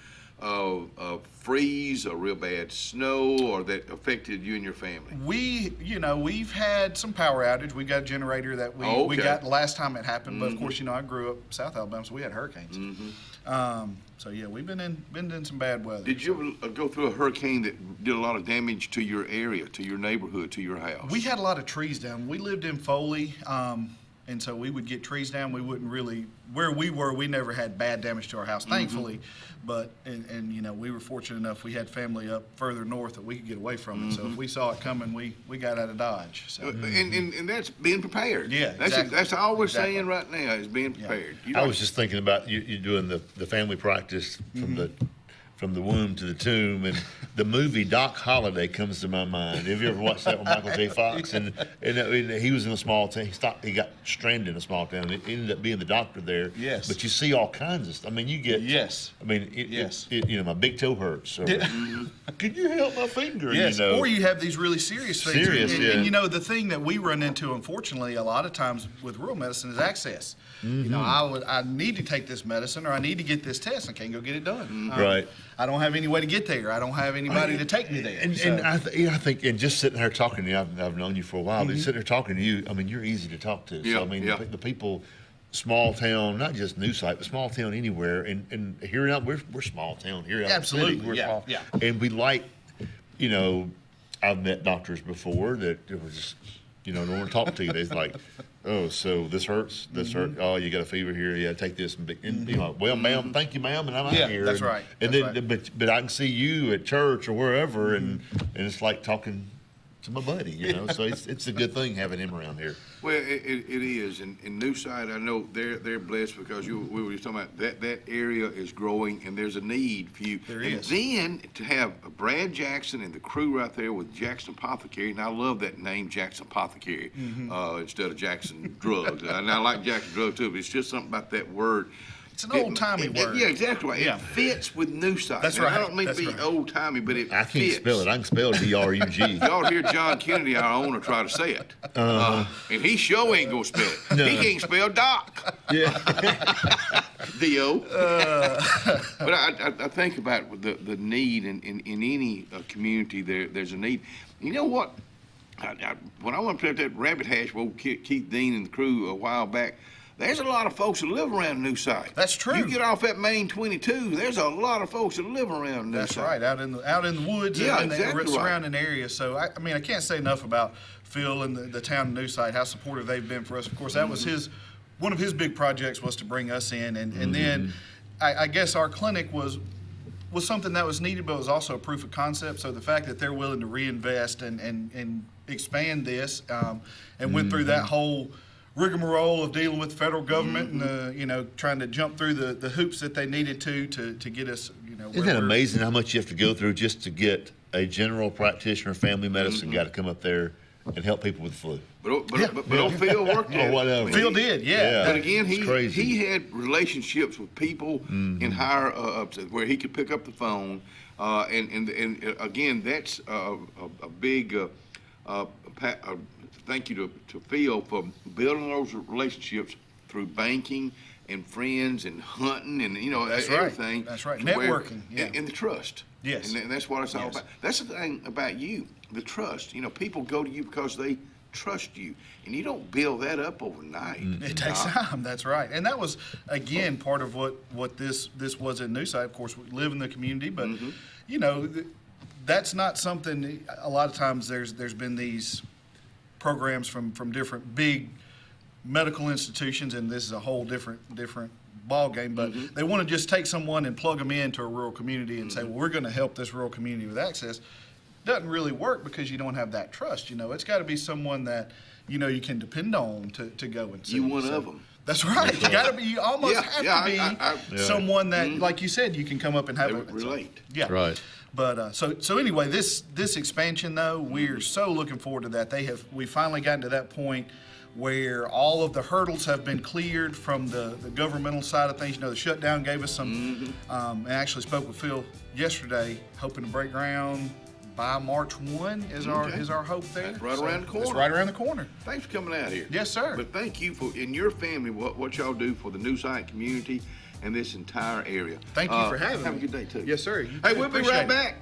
freeze, a real bad snow, or that affected you and your family? We've had some power outage. We got a generator that we got the last time it happened. But of course, you know, I grew up South Alabama, so we had hurricanes. So yeah, we've been in some bad weather. Did you ever go through a hurricane that did a lot of damage to your area, to your neighborhood, to your house? We had a lot of trees down. We lived in Foley, and so we would get trees down. We wouldn't really, where we were, we never had bad damage to our house, thankfully. But and you know, we were fortunate enough. We had family up further north that we could get away from it. So if we saw it coming, we got out of Dodge. So and that's being prepared. Yeah, that's all we're saying right now is being prepared. I was just thinking about you doing the family practice from the womb to the tomb, and the movie Doc Holliday comes to my mind. Have you ever watched that with Michael J. Fox? And he was in a small town. He got stranded in a small town. And he ended up being the doctor there. Yes. But you see all kinds of stuff. I mean, you get. Yes. I mean, you know, my big toe hurts. Or, could you help my finger? Yes. You know? Or you have these really serious things. And you know, the thing that we run into, unfortunately, a lot of times with rural medicine is access. You know, I need to take this medicine, or I need to get this test. I can't go get it done. Right. I don't have any way to get there. I don't have anybody to take me there. And I think, and just sitting there talking to you, I've known you for a while, but sitting there talking to you, I mean, you're easy to talk to. So, I mean, the people, small town, not just New Site, but small town anywhere. And here now, we're small town here. Absolutely. We're small. And we like, you know, I've met doctors before that it was just, you know, don't want to talk to you. They're like, oh, so this hurts, this hurts. Oh, you got a fever here. Yeah, take this. And you know, well, ma'am, thank you, ma'am, and I'm out here. That's right. And then, but I can see you at church or wherever, and it's like talking to my buddy, you know. So it's a good thing having him around here. Well, it is. And Newside, I know they're blessed because we were just talking about that area is growing and there's a need for you. There and is. then to have Brad Jackson and the crew right there with Jackson Apothecary, and I love that name, Jackson Apothecary, instead of Jackson Drugs. And I like Jackson Drugs too, but it's just something about that word. It's an old-timey word. Yeah, exactly right. Yeah. It fits with Newside. That's And right. I don't mean That's to be right. old-timey, but it I can't fits. spell it. I can spell D-R-U-G. Y'all hear John Kennedy, our owner, try to say it. And he sure ain't gonna spell it. No. He can't spell Doc. Yeah. D-O. But I think about the need in any community, there's a need. You know what? When I went to that rabbit hatch with old Keith Dean and the crew a while back, there's a lot of folks that live around Newside. That's true. You get off that main 22, there's a lot of folks that live around Newside. That's right, out in the woods Yeah, and exactly the right. surrounding area. So I mean, I can't say enough about Phil and the town of Newside, how supportive they've been for us. Of course, that was one of his big projects was to bring us in, and then I guess our clinic was something that was needed, but it was also a proof of concept. So the fact that they're willing to reinvest and expand this, and went through that whole rigmarole of dealing with the federal government and trying to jump through the hoops that they needed to get us, Isn't that amazing how much you have to go through just to get a general practitioner, family medicine guy to come up there and help people with the flu? But Phil worked at Or whatever. Phil did, yeah. But again, It's crazy. he had relationships with people in higher ups where he could pick up the phone, and again, that's a big thank you to Phil for building those relationships through banking and friends and hunting and That's right. everything. That's right. to where- Networking, yeah. and the trust. Yes. And that's what it's all Yes. about. That's the thing about you, the trust. People go to you because they trust you, and you don't build that up overnight. It takes time. That's right, and that was again part of what this was in Newside. Of course, we live in the community, but that's not something. A lot of times, there's been these programs from different big medical institutions, and this is a whole different ball game. But they want to just take someone and plug them into a rural community and say, well, we're going to help this rural community with access. Doesn't really work because you don't have that trust. It's got to be someone that you can depend on to go and see. You one of them. That's right. You got to be. You almost have to be someone that, like you said, you can come up and have a relate. Yeah. Right. But so anyway, this expansion though, we're so looking forward to that. We finally gotten to that point where all of the hurdles have been cleared from the governmental side of things. The shutdown gave us some. I actually spoke with Phil yesterday, hoping to break ground by March 1 is our hope there. That's right around the corner. It's right around the corner. Thanks for coming out here. Yes, sir. But thank you for, in your family, what y'all do for the Newside community and this entire area. Thank you for having me. Have a good day, too. Yes, sir. Hey, we'll be right back.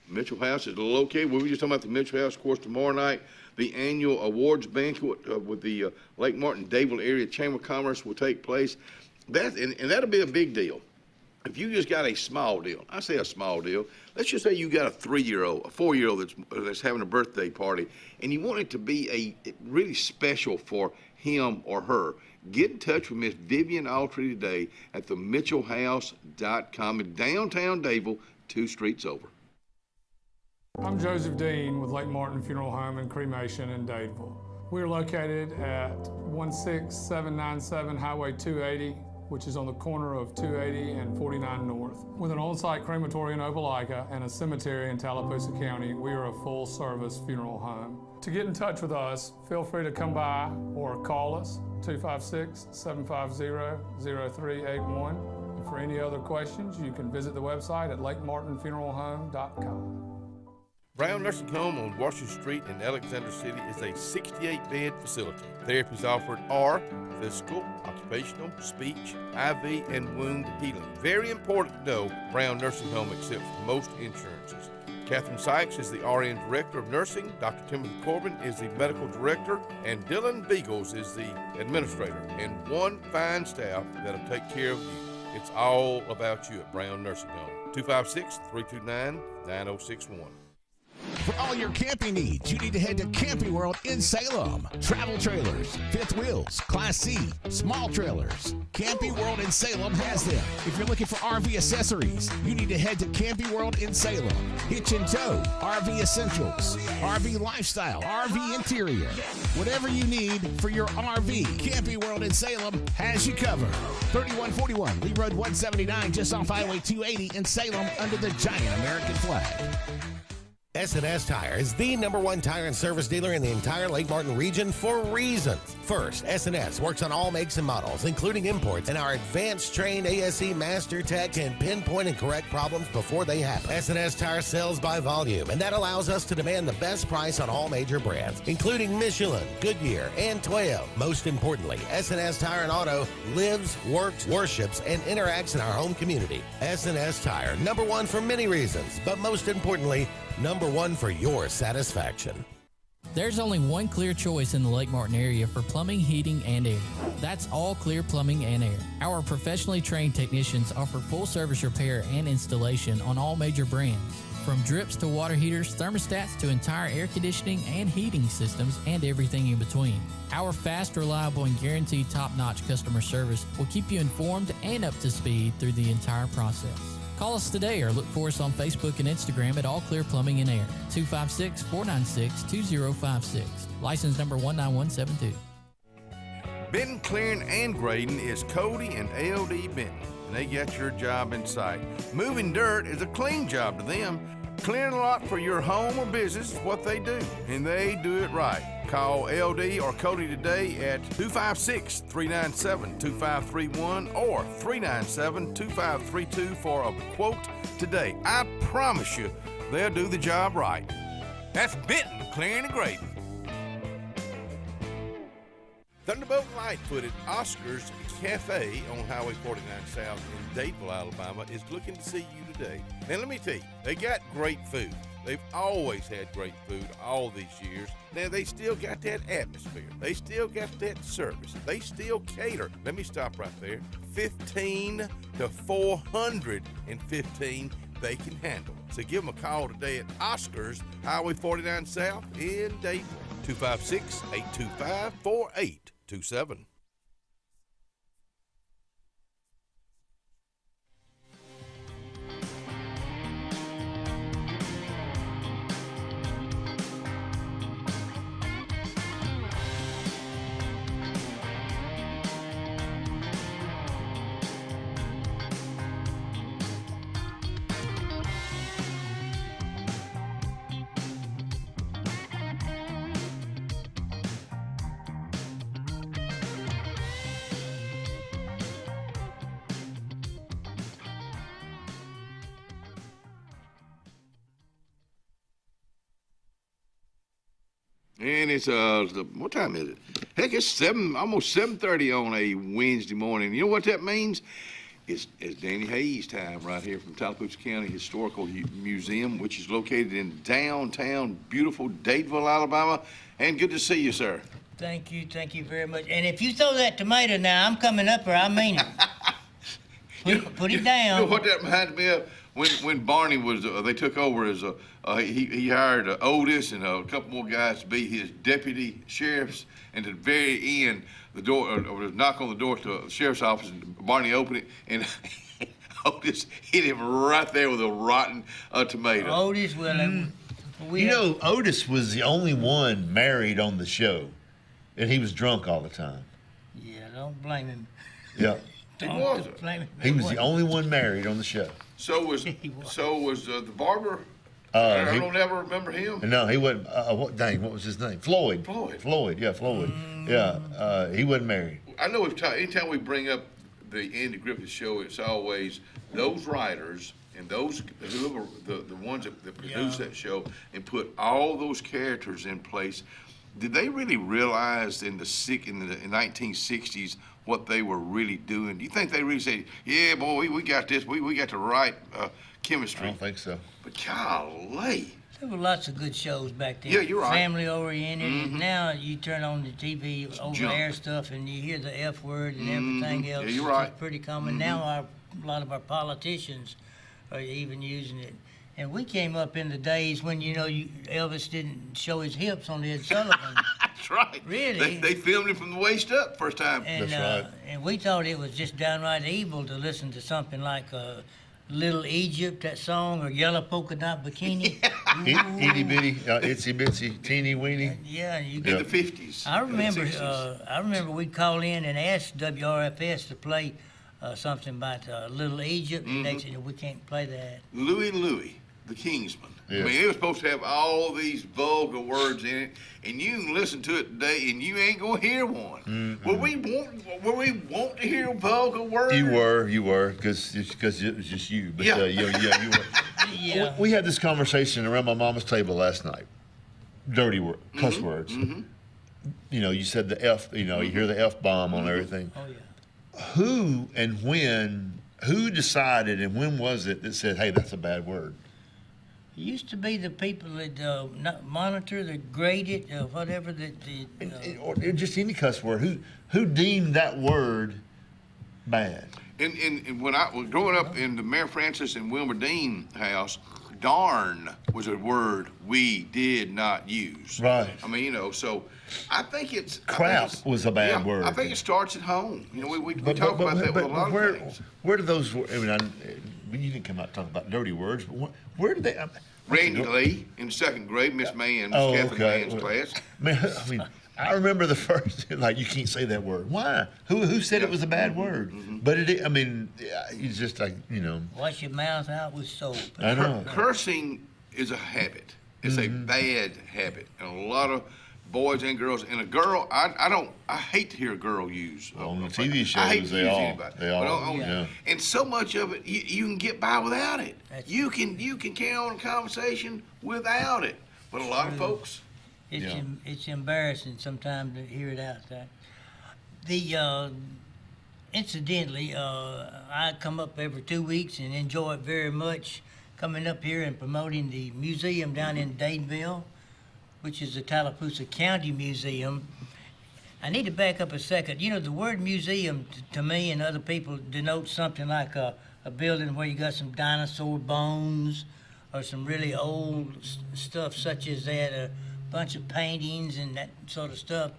Mitchell House is located. We were just talking about the Mitchell House, of course, tomorrow night. The annual awards banquet with the Lake Martin-Dayville Area Chamber of Commerce will take place. And that'll be a big deal. If you just got a small deal, I say a small deal, let's just say you got a 3-year-old, a 4-year-old that's having a birthday party, and you want it to be a really special for him or her, get in touch with Miss Vivian Autry today at themitchellhouse.com in downtown Dayville, 2 streets over. I'm Joseph Dean with Lake Martin Funeral Home and Cremation in Dadeville. We're located at 16797 Highway 280, which is on the corner of 280 and 49 North. With an on-site crematory in Opelika and a cemetery in Tallapoosa County, we are a full-service funeral home. To get in touch with us, feel free to come by or call us, 256-750-0381. And for any other questions, you can visit the website at lakemartinfuneralhome.com. Brown Nursing Home on Washington Street in Alexander City is a 68-bed facility. Therapies offered are physical, occupational, speech, IV, and wound healing. Very important to know, Brown Nursing Home accepts most insurances. Catherine Sykes is the RN Director of Nursing, Dr. Timothy Corbin is the Medical Director, and Dylan Beagles is the Administrator, and one fine staff that'll take care of you. It's all about you at Brown Nursing Home. 256-329-9061. For all your camping needs, you need to head to Camping World in Salem. Travel trailers, fifth wheels, Class C, small trailers. Camping World in Salem has them. If you're looking for RV accessories, you need to head to Camping World in Salem. Hitch and tow, RV essentials, RV lifestyle, RV interior. Whatever you need for your RV, Camping World in Salem has you covered. 3141 Lee Road 179, just off Highway 280 in Salem, under the giant American flag. S&S Tire is the #1 tire and service dealer in the entire Lake Martin region for reasons. First, S&S works on all makes and models, including imports, and our advanced trained ASE Master Tech can pinpoint and correct problems before they happen. S&S Tire sells by volume, and that allows us to demand the best price on all major brands, including Michelin, Goodyear, and Toyo. Most importantly, S&S Tire and Auto lives, works, worships, and interacts in our home community. S&S Tire, #1 for many reasons, but most importantly, #1 for your satisfaction. There's only one clear choice in the Lake Martin area for plumbing, heating, and air. That's All Clear Plumbing and Air. Our professionally trained technicians offer full service repair and installation on all major brands. From drips to water heaters, thermostats to entire air conditioning and heating systems, and everything in between. Our fast, reliable, and guaranteed top-notch customer service will keep you informed and up to speed through the entire process. Call us today or look for us on Facebook and Instagram at All Clear Plumbing and Air, 256-496-2056. License number 19172. Benton Clearing and Grading is Cody and LD Benton, and they got your job in sight. Moving dirt is a clean job to them. Clearing a lot for your home or business is what they do, and they do it right. Call LD or Cody today at 256-397-2531 or 397-2532 for a quote today. I promise you, they'll do the job right. That's Benton Clearing and Grading. Thunderbolt Lightfoot at Oscar's Cafe on Highway 49 South in Dadeville, Alabama is looking to see you today. Now let me tell you, they got great food. They've always had great food all these years. Now they still got that atmosphere. They still got that service. They still cater. Let me stop right there. 15 to 415 they can handle. So give them a call today at Oscar's Highway 49 South in Dadeville. 256-825-4827. And it's what time is it? Heck, it's almost 7:30 on a Wednesday morning. You know what that means? It's Danny Hayes time right here from Tallapoosa County Historical Museum, which is located in downtown, beautiful Dadeville, Alabama. And good to see you, sir. Thank you very much. And if you throw that tomato now, I'm coming up there. I mean it. Put it down. You know what that reminds me of? When Barney was, they took over as he hired Otis and a couple more guys to be his deputy sheriffs. And at the very end, the door, there was a knock on the door to the sheriff's office, and Barney opened it, and Otis hit him right there with a rotten tomato. Otis, Otis was the only one married on the show, and he was drunk all the time. Yeah, don't blame him. Yeah. Don't blame him. He was the only one married on the show. So was the barber. I don't ever remember him. No, he wasn't. What was his name? Floyd. Floyd. Yeah, Floyd. Yeah, he wasn't married. I know anytime we bring up the Andy Griffith Show, it's always those writers and those whoever the ones that produced that show and put all those characters in place. Did they really realize in the 1960s what they were really doing? Do you think they really said, "Yeah, boy, we got this. We got the right chemistry"? I don't think so. But golly. There were lots of good shows back then. Yeah, you're right. Family oriented. And now you turn on the TV over-the-air stuff and you hear the F word and everything else. Yeah, you're right. It's pretty common. Now a lot of our politicians or even using it. And we came up in the days when, Elvis didn't show his hips on Ed Sullivan. That's right. Really? They filmed him from the waist up first time. And, That's right. And we thought it was just downright evil to listen to something like Little Egypt, that song, or Yellow Polka Dot Bikini. Itty bitty, itsy bitsy, teeny weeny. Yeah, you In the 50s. I in the remember. 60s. I remember we'd call in and ask WRFS to play something about Little Egypt, and they said we can't play that. Louie, the Kingsman. Yeah. I mean, it was supposed to have all these vulgar words in it, and you can listen to it today, and you ain't gonna hear one. Were we want to hear vulgar words? You were, because it was just you. But Yeah. you were. Yeah. We had this conversation around my mama's table last night. Dirty cuss words. You said the F. You hear the F bomb on everything. Oh yeah. Who and when? Who decided and when was it that said, "Hey, that's a bad word"? It used to be the people that monitor, that grade it, whatever Or just any cuss word. Who deemed that word bad? And when I was growing up in the Mayor Francis and Wilmer Dean house, darn was a word we did not use. Right. I mean, so I think it's... Crap was a bad word. I think it starts at home. We talk about that with a lot of things. Where do those... you didn't come out and talk about dirty words, but where did they... Randy Lee in the second grade, Miss Catherine Mann's class. I remember the first, you can't say that word. Why? Who said it was a bad word? But it's just like, Wash your mouth out with soap. I know. Cursing is a habit. It's a bad habit. And a lot of boys and girls, and a girl, I hate to hear a girl use. On the TV shows, I hate to use anybody. they all, And so much of it, you can get by without it. You can carry on a conversation without it. But a lot of folks... It's embarrassing sometimes to hear it out there. Incidentally, I come up every 2 weeks and enjoy it very much, coming up here and promoting the museum down in Dadeville, which is the Tallapoosa County Museum. I need to back up a second. The word museum to me and other people denotes something like a building where you got some dinosaur bones or some really old stuff such as that, a bunch of paintings and that sort of stuff.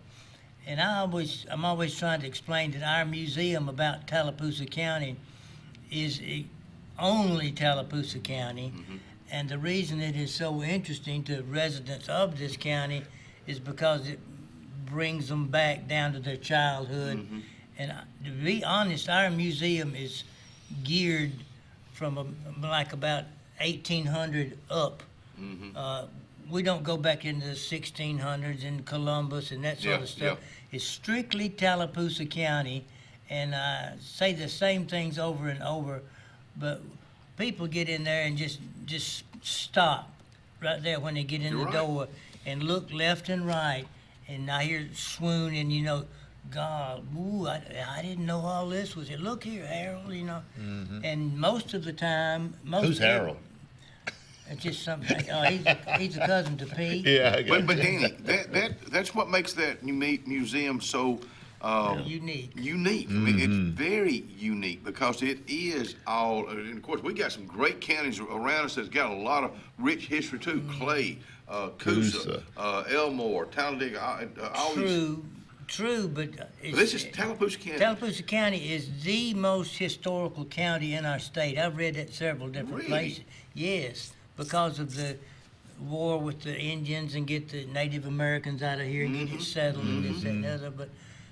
And I'm always trying to explain that our museum about Tallapoosa County is only Tallapoosa County. And the reason it is so interesting to residents of this county is because it brings them back down to their childhood. And to be honest, our museum is geared from about 1800 up. We don't go back into the 1600s in Columbus and that sort of stuff. It's strictly Tallapoosa County, and I say the same things over and over, but people get in there and just stop right there when they get in the door and look left and right, and I hear swoon, and God, I didn't know all this was it. Look here, Harold, and most of the time, who's Harold? It's just something. He's a cousin to Pete. Yeah, but Danny, that's what makes that museum so unique. Unique. I mean, it's very unique because it is all. And of course, we got some great counties around us that's got a lot of rich history too. Clay, Coosa, Elmore, Talladega. True, but this is Tallapoosa County. Tallapoosa County is the most historical county in our state. I've read that several different places. Yes, because of the war with the Indians and get the Native Americans out of here and get it settled and this, that, and the other. But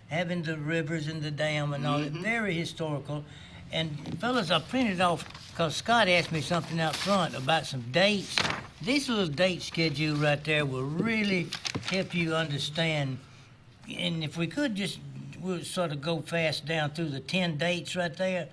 having the rivers and the dam and all that, very historical. And fellas, I printed off, because Scott asked me something out front about some dates. This little date schedule right there will really help you understand. And if we could we'll sort of go fast down through the 10 dates right there.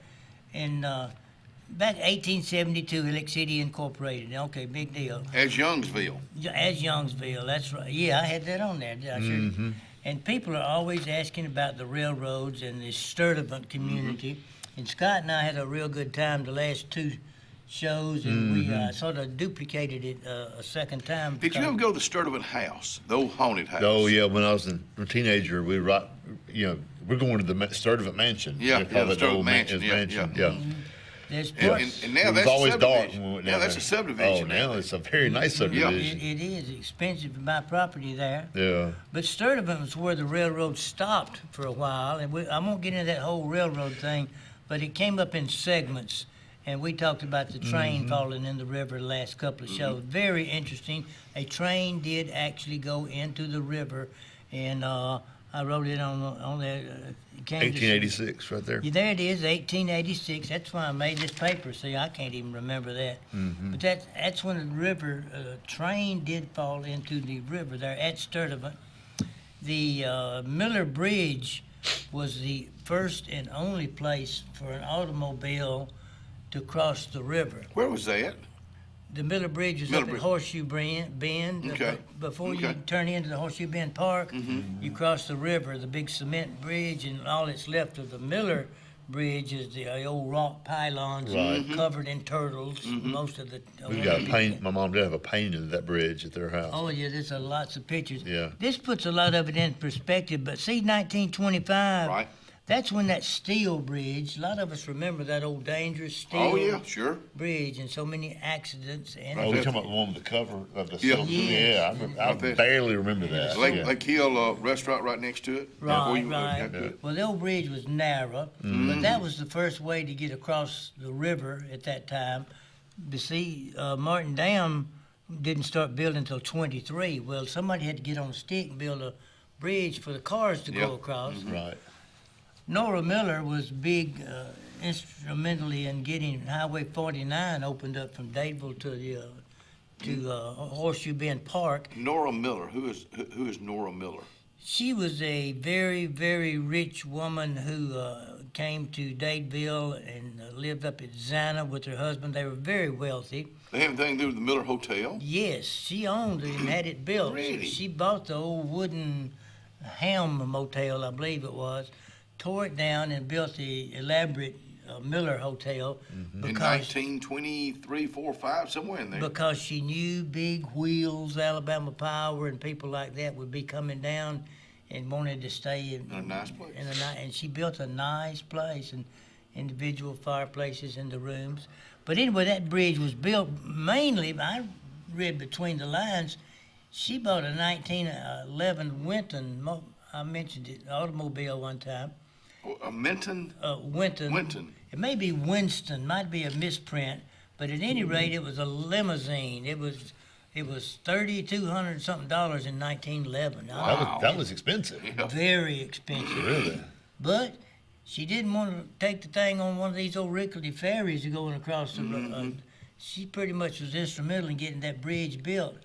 And back 1872, Ellick City Incorporated. Okay, big deal. As Youngsville. As Youngsville, that's right. Yeah, I had that on there. I sure. And people are always asking about the railroads and the Sturtevant community. And Scott and I had a real good time the last two shows, and we sort of duplicated it a second time. Did you ever go to the Sturtevant house, the old haunted house? Oh yeah, when I was a teenager, we're going to the Sturtevant Mansion. Yeah, the Sturtevant Mansion. Yeah. There's And now it was that's always a dark subdivision. when we went Now down that's there. a subdivision. Oh, now it's a very nice subdivision. It is expensive to buy property there. Yeah. But Sturtevant was where the railroad stopped for a while, and I won't get into that whole railroad thing, but it came up in segments, and we talked about the train falling in the river the last couple of shows. Very interesting. A train did actually go into the river, and I wrote it on there. 1886, right there. Yeah, there it is, 1886. That's why I made this paper. See, I can't even remember that. But that's when the river train did fall into the river there at Sturtevant. The Miller Bridge was the first and only place for an automobile to cross the river. Where was that? The Miller Bridge is up at Horseshoe Bend. Okay. Before you turn into the Horseshoe Bend Park, you cross the river, the big cement bridge, and all that's left of the Miller Bridge is the old rock pylons covered in turtles. Most of the. We got a paint. My mom did have a painting of that bridge at their house. Oh yeah, there's lots of pictures. Yeah. This puts a lot of it in perspective. But see, 1925. Right. That's when that steel bridge. A lot of us remember that old dangerous steel. Bridge, and so many accidents. And Oh, we talking about the one with the cover of the Yeah. silver. Yeah, I barely remember that. Lake Hill restaurant right next to it. Right. Well, the old bridge was narrow, but that was the first way to get across the river at that time. But see, Martin Dam didn't start building until 23. Well, somebody had to get on a stick and build a bridge for the cars to go across. Right. Nora Miller was big, instrumentally in getting Highway 49 opened up from Dadeville to Horseshoe Bend Park. Nora Miller. Who is Nora Miller? She was a very, very rich woman who came to Dadeville and lived up at Zana with her husband. They were very wealthy. They have anything to do with the Miller Hotel? Yes, she owned it and had it built. Really? She bought the old wooden Helm Motel, I believe it was, tore it down and built the elaborate Miller Hotel. In 1923, 4, 5, somewhere in there. Because she knew Big Wheels, Alabama Power, and people like that would be coming down and wanted to stay in a nice place. And she built a nice place and individual fireplaces in the rooms. But anyway, that bridge was built mainly, I read between the lines, she bought a 1911 Winton, I mentioned it, automobile one time. A Minton? Winton. It may be Winston, might be a misprint, but at any rate, it was a limousine. It was $3,200 something in 1911. That was expensive. Very expensive. Really? But she didn't want to take the thing on one of these old rickety ferries going across the. She pretty much was instrumental in getting that bridge built,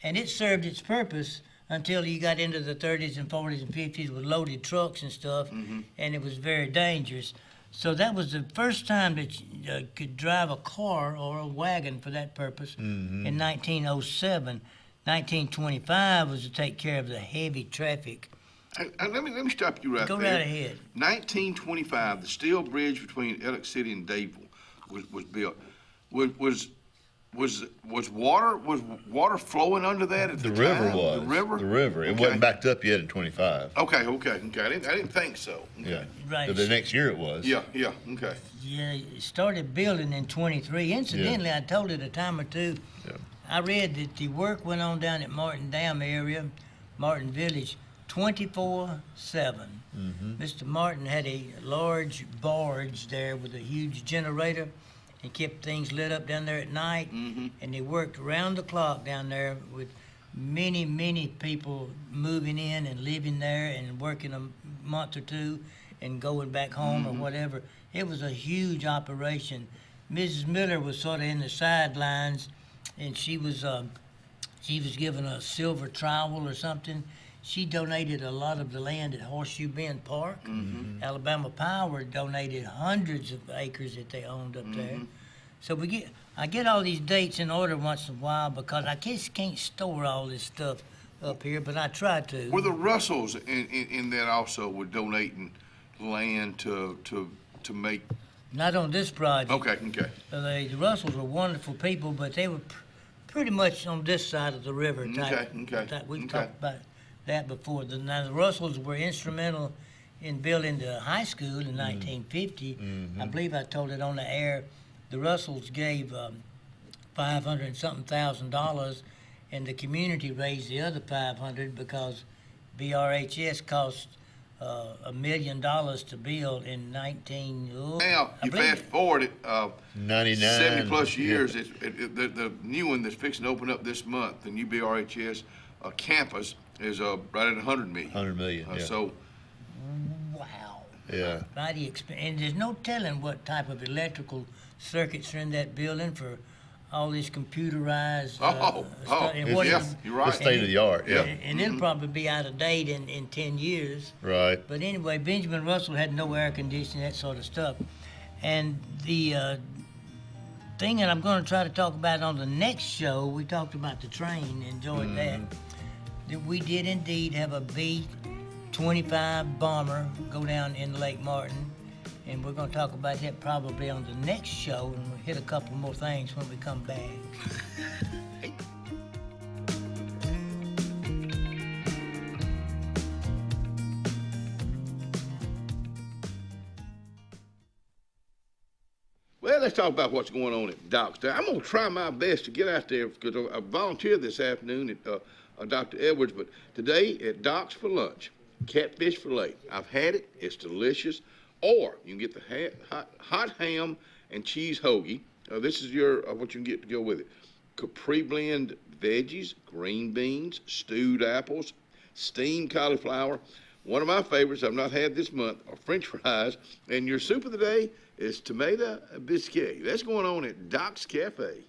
and it served its purpose until you got into the 30s and 40s and 50s with loaded trucks and stuff, and it was very dangerous. So that was the first time that you could drive a car or a wagon for that purpose in 1907. 1925 was to take care of the heavy traffic. Let me stop you right there. Go right ahead. 1925, the steel bridge between Elliott City and Dadeville was built. Was water flowing under that at the time? River was. The river? It wasn't backed up yet in 25. Okay. I didn't think so. Okay. Yeah. Right. But the next year it was. Yeah, okay. Yeah, it started building in 23. Incidentally, I told it a time or two. Yeah. I read that the work went on down at Martin Dam area, Martin Village, 24/7. Mr. Martin had a large barge there with a huge generator and kept things lit up down there at night. And they worked around the clock down there with many, many people moving in and living there and working a month or two and going back home or whatever. It was a huge operation. Mrs. Miller was sort of in the sidelines, and she was given a silver trowel or something. She donated a lot of the land at Horseshoe Bend Park. Alabama Power donated hundreds of acres that they owned up there. So I get all these dates in order once in a while because I just can't store all this stuff up here, but I try to. Were the Russells in that also were donating land to make? Not on this project. Okay. The Russells were wonderful people, but they were pretty much on this side of the river type. We've talked about that before. Now, the Russells were instrumental in building the high school in 1950. I believe I told it on the air. the Russells gave $500 and something thousand, and the community raised the other $500 because BRHS cost $1 million to build in 19. Now, you fast forward it 99, 70 plus yeah. years. The new one that's fixing to open up this month, the new BRHS campus, is right at 100 million. 100 million. Yeah. So. Wow. Yeah. Mighty expensive. And there's no telling what type of electrical circuits are in that building for all this computerized stuff. And what is- you're right. It's state of the art, yeah. And it'll probably be out of date in 10 years. Right. But anyway, Benjamin Russell had no air conditioning, that sort of stuff. And the thing that I'm going to try to talk about on the next show, we talked about the train, enjoyed that we did indeed have a B-25 bomber go down in Lake Martin. And we're going to talk about that probably on the next show, and we'll hit a couple more things when we come back. Well, let's talk about what's going on at Doc's. I'm going to try my best to get out there because I volunteered this afternoon at Dr. Edwards, but today at Doc's for lunch, catfish fillet. I've had it. It's delicious. Or you can get the hot ham and cheese hoagie. This is your what you can get to go with it. Capri blend veggies, green beans, stewed apples, steamed cauliflower. One of my favorites I've not had this month are French fries. And your soup of the day is tomato biscuit. That's going on at Doc's Cafe.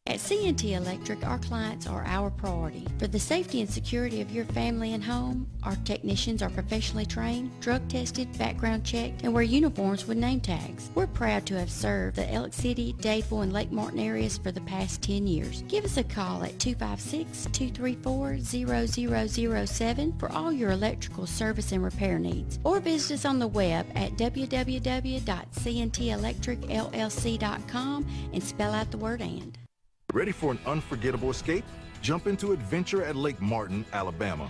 At C&T Electric, our clients are our priority. For the safety and security of your family and home, our technicians are professionally trained, drug tested, background checked, and wear uniforms with name tags. We're proud to have served the Elk City, Dadeville, and Lake Martin areas for the past 10 years. Give us a call at 256-234-0007 for all your electrical service and repair needs, or visit us on the web at www.cntelectricllc.com and spell out the word "and." Ready for an unforgettable escape? Jump into adventure at Lake Martin, Alabama.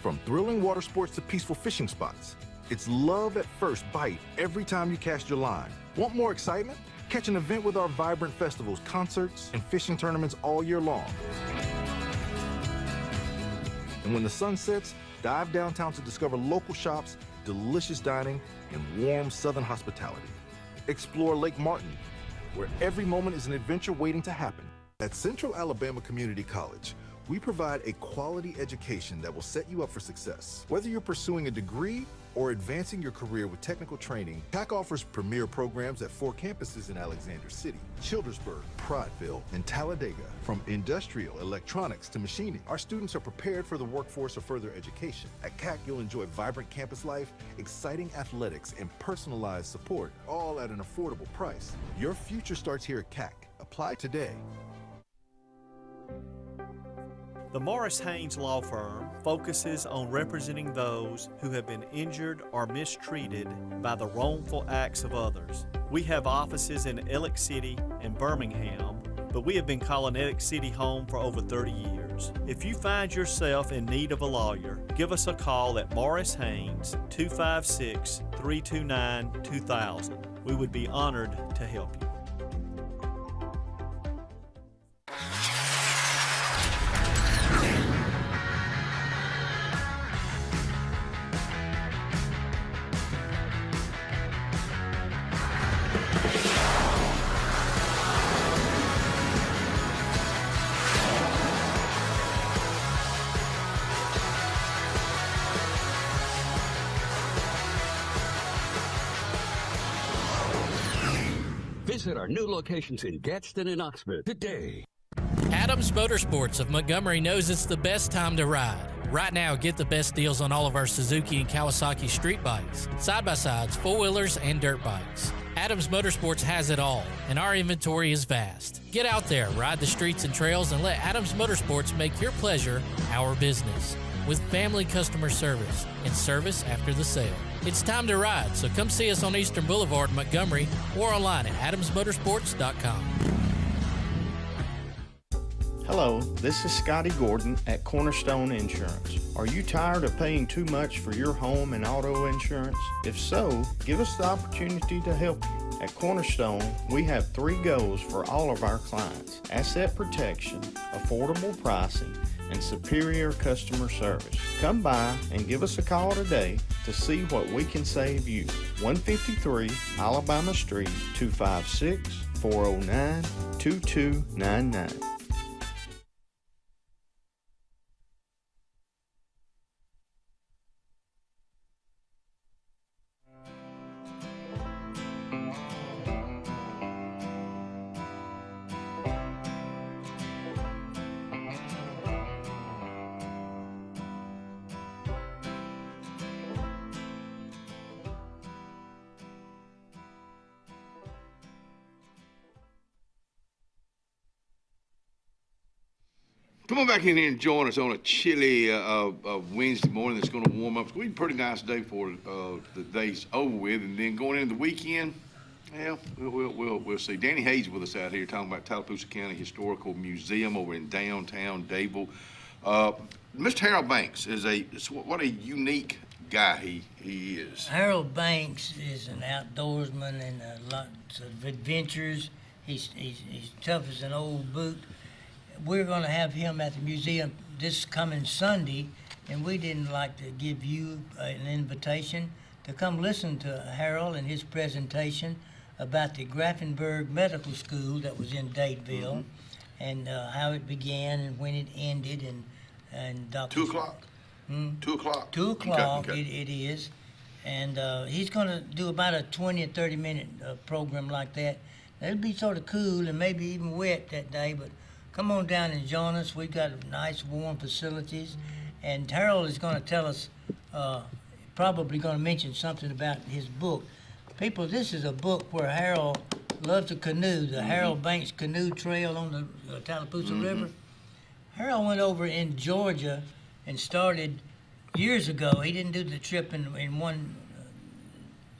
From thrilling water sports to peaceful fishing spots, it's love at first bite every time you cast your line. Want more excitement? Catch an event with our vibrant festivals, concerts, and fishing tournaments all year long. And when the sun sets, dive downtown to discover local shops, delicious dining, and warm southern hospitality. Explore Lake Martin, where every moment is an adventure waiting to happen. At Central Alabama Community College, we provide a quality education that will set you up for success. Whether you're pursuing a degree or advancing your career with technical training, TAC offers premier programs at 4 campuses in Alexander City, Childersburg, Prattville, and Talladega. From industrial, electronics to machining, our students are prepared for the workforce or further education. At CAC, you'll enjoy vibrant campus life, exciting athletics, and personalized support, all at an affordable price. Your future starts here at CAC. Apply today. The Morris Haynes Law Firm focuses on representing those who have been injured or mistreated by the wrongful acts of others. We have offices in Ellick City and Birmingham, but we have been calling Ellick City home for over 30 years. If you find yourself in need of a lawyer, give us a call at Morris Haynes, 256-329-2000. We would be honored to help you. Visit our new locations in Gadsden and Oxford today. Adams Motorsports of Montgomery knows it's the best time to ride. Right now, get the best deals on all of our Suzuki and Kawasaki street bikes, side-by-sides, four-wheelers, and dirt bikes. Adams Motorsports has it all, and our inventory is vast. Get out there, ride the streets and trails, and let Adams Motorsports make your pleasure our business. With family customer service and service after the sale. It's time to ride, so come see us on Eastern Boulevard in Montgomery or online at adamsmotorsports.com. Hello, this is Scotty Gordon at Cornerstone Insurance. Are you tired of paying too much for your home and auto insurance? If so, give us the opportunity to help you. At Cornerstone, we have 3 goals for all of our clients: asset protection, affordable pricing, and superior customer service. Come by and give us a call today to see what we can save you. 153 Alabama Street, 256-409-2299. Come on back in here and join us on a chilly Wednesday morning that's going to warm up. It's going to be a pretty nice day for the day's over with. And then going into the weekend, yeah, we'll see. Danny Hayes with us out here talking about Tallapoosa County Historical Museum over in downtown Dadeville. Mr. Harold Banks is what a unique guy he is. Harold Banks is an outdoorsman and lots of adventures. He's tough as an old boot. We're going to have him at the museum this coming Sunday, and we didn't like to give you an invitation to come listen to Harold and his presentation about the Grafenberg Medical School that was in Dadeville, and how it began and when it ended, and Dr. 2 o'clock. 2 o'clock. 2 o'clock. Okay. It is, and he's going to do about a 20 or 30 minute program like that. It'll be sort of cool and maybe even wet that day, but come on down and join us. We've got nice, warm facilities. And Harold is going to tell us, probably going to mention something about his book. People, this is a book where Harold loves to canoe, the Harold Banks Canoe Trail on the Tallapoosa River. Harold went over in Georgia and started years ago. He didn't do the trip in one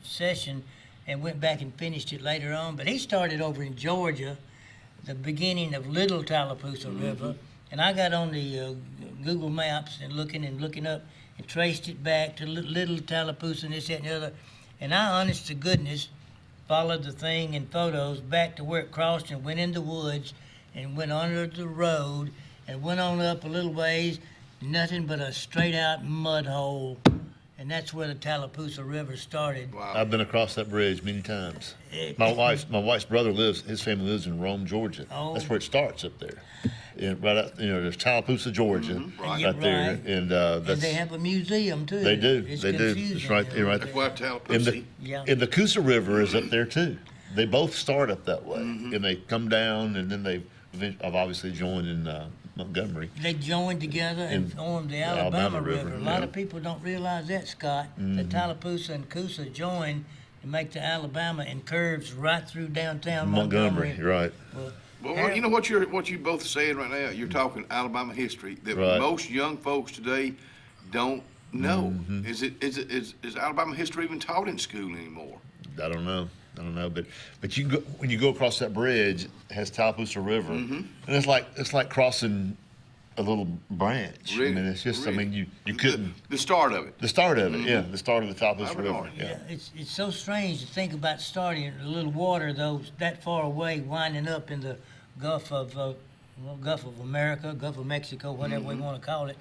session and went back and finished it later on. But he started over in Georgia, the beginning of Little Tallapoosa River, and I got on the Google Maps and looking up and traced it back to Little Tallapoosa and this, that, and the other. And I, honest to goodness, followed the thing in photos back to where it crossed and went in the woods and went under the road and went on up a little ways, nothing but a straight out mud hole. And that's where the Tallapoosa River started. Wow. I've been across that bridge many times. My wife's brother his family lives in Rome, Georgia. Oh. That's where it starts up there. And right out, there's Tallapoosa, Georgia, right there. Right. And And they have a museum too. they do. It's They do. confusing. It's right there, right That's there. why Tallapoosa. And the Coosa River is up there too. They both start up that way, and they come down, and then I've obviously joined in Montgomery. They joined together and formed the Alabama River. A lot of people don't realize that, Scott. That Tallapoosa and Coosa joined to make the Alabama and curves right through downtown Montgomery. Right. Well, you know what you both saying right now? You're talking Alabama history that most young folks today don't know. Is Alabama history even taught in school anymore? I don't know, but you go, when you go across that bridge, it has Tallapoosa River, and it's like crossing a little branch. Really? I mean, it's just, Really? I mean, you couldn't. The start of it. The start of it, yeah, the start of the Tallapoosa River. Yeah, it's so strange to think about starting a little water though that far away, winding up in the Gulf of America, Gulf of Mexico, whatever we want to call it.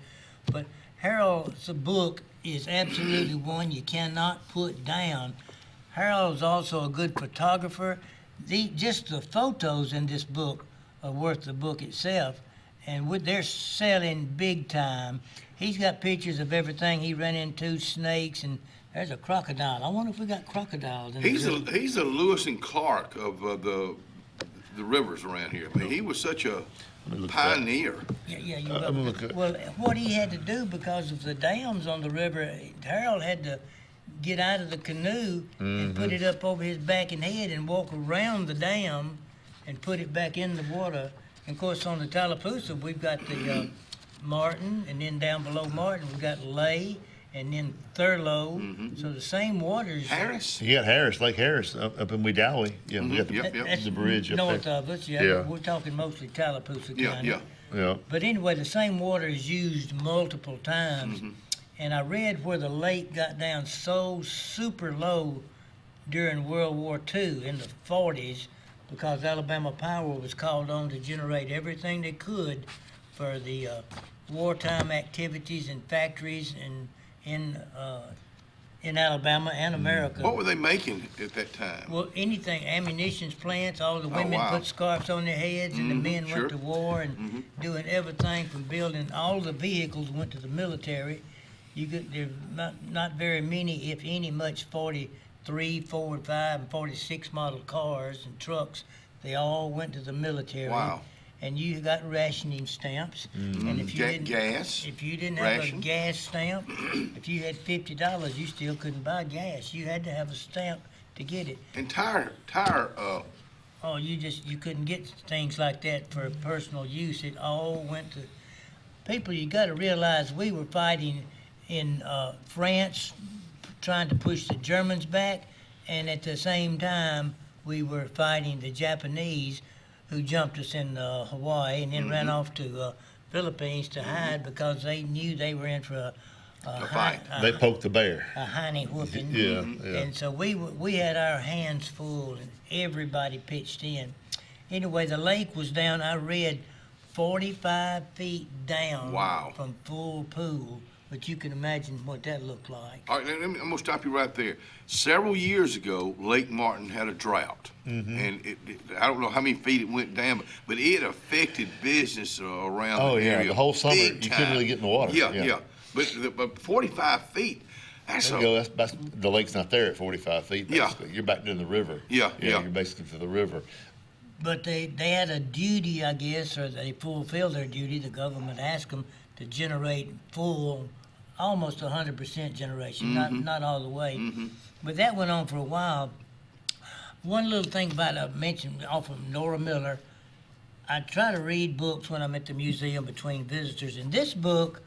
But Harold's book is absolutely one you cannot put down. Harold's also a good photographer. Just the photos in this book are worth the book itself, and they're selling big time. He's got pictures of everything he ran into, snakes, and there's a crocodile. I wonder if we got crocodiles in He's the a Lewis and Clark of the rivers around here. I mean, he was such a pioneer. Well, what he had to do because of the dams on the river, Harold had to get out of the canoe and put it up over his back and head and walk around the dam and put it back in the water. And of course, on the Tallapoosa, we've got the Martin, and then down below Martin, we've got Lay, and then Thurlow. So the same waters. Harris? You got Harris, Lake Harris, up in Wedowee. Yeah, we got the bridge up north there. of us. Yeah, we're talking mostly Tallapoosa County. Yeah. But anyway, the same water is used multiple times. And I read where the lake got down so super low during World War II in the 40s, because Alabama Power was called on to generate everything they could for the wartime activities in factories in Alabama and America. What were they making at that time? Well, anything, ammunition plants, all the women wow. put scarves on their heads, and the men sure. went to war and doing everything from building, all the vehicles went to the military. There's not very many, if any, much 43, 45, and 46 model cars and trucks. They all went to the military. Wow. And you got rationing stamps. And if you didn't, gas, if you didn't ration. have a gas stamp, if you had $50, you still couldn't buy gas. You had to have a stamp to get it. And tire. Oh, you couldn't get things like that for personal use. It all went to people. You got to realize we were fighting in France, trying to push the Germans back, and at the same time we were fighting the Japanese, who jumped us in Hawaii and then ran off to Philippines to hide because they knew they were in for a fight. They poked the bear. A hiney whooping. Yeah. And so we had our hands full, and everybody pitched in. Anyway, the lake was down, I read, 45 feet down from full pool. But you can imagine what that looked like. All right, I'm going to stop you right there. Several years ago, Lake Martin had a drought. And I don't know how many feet it went down, but it affected business around the area. The whole summer, big you time. couldn't really get in the water. Yeah. But 45 feet, that's the lake's not there at 45 feet, basically. You're back near the river. Yeah. You're basically to the river. But they had a duty, I guess, or they fulfilled their duty. The government asked them to generate full, almost 100% generation, not all the way. But that went on for a while. One little thing about I mentioned off of Nora Miller, I try to read books when I'm at the museum between visitors, and this book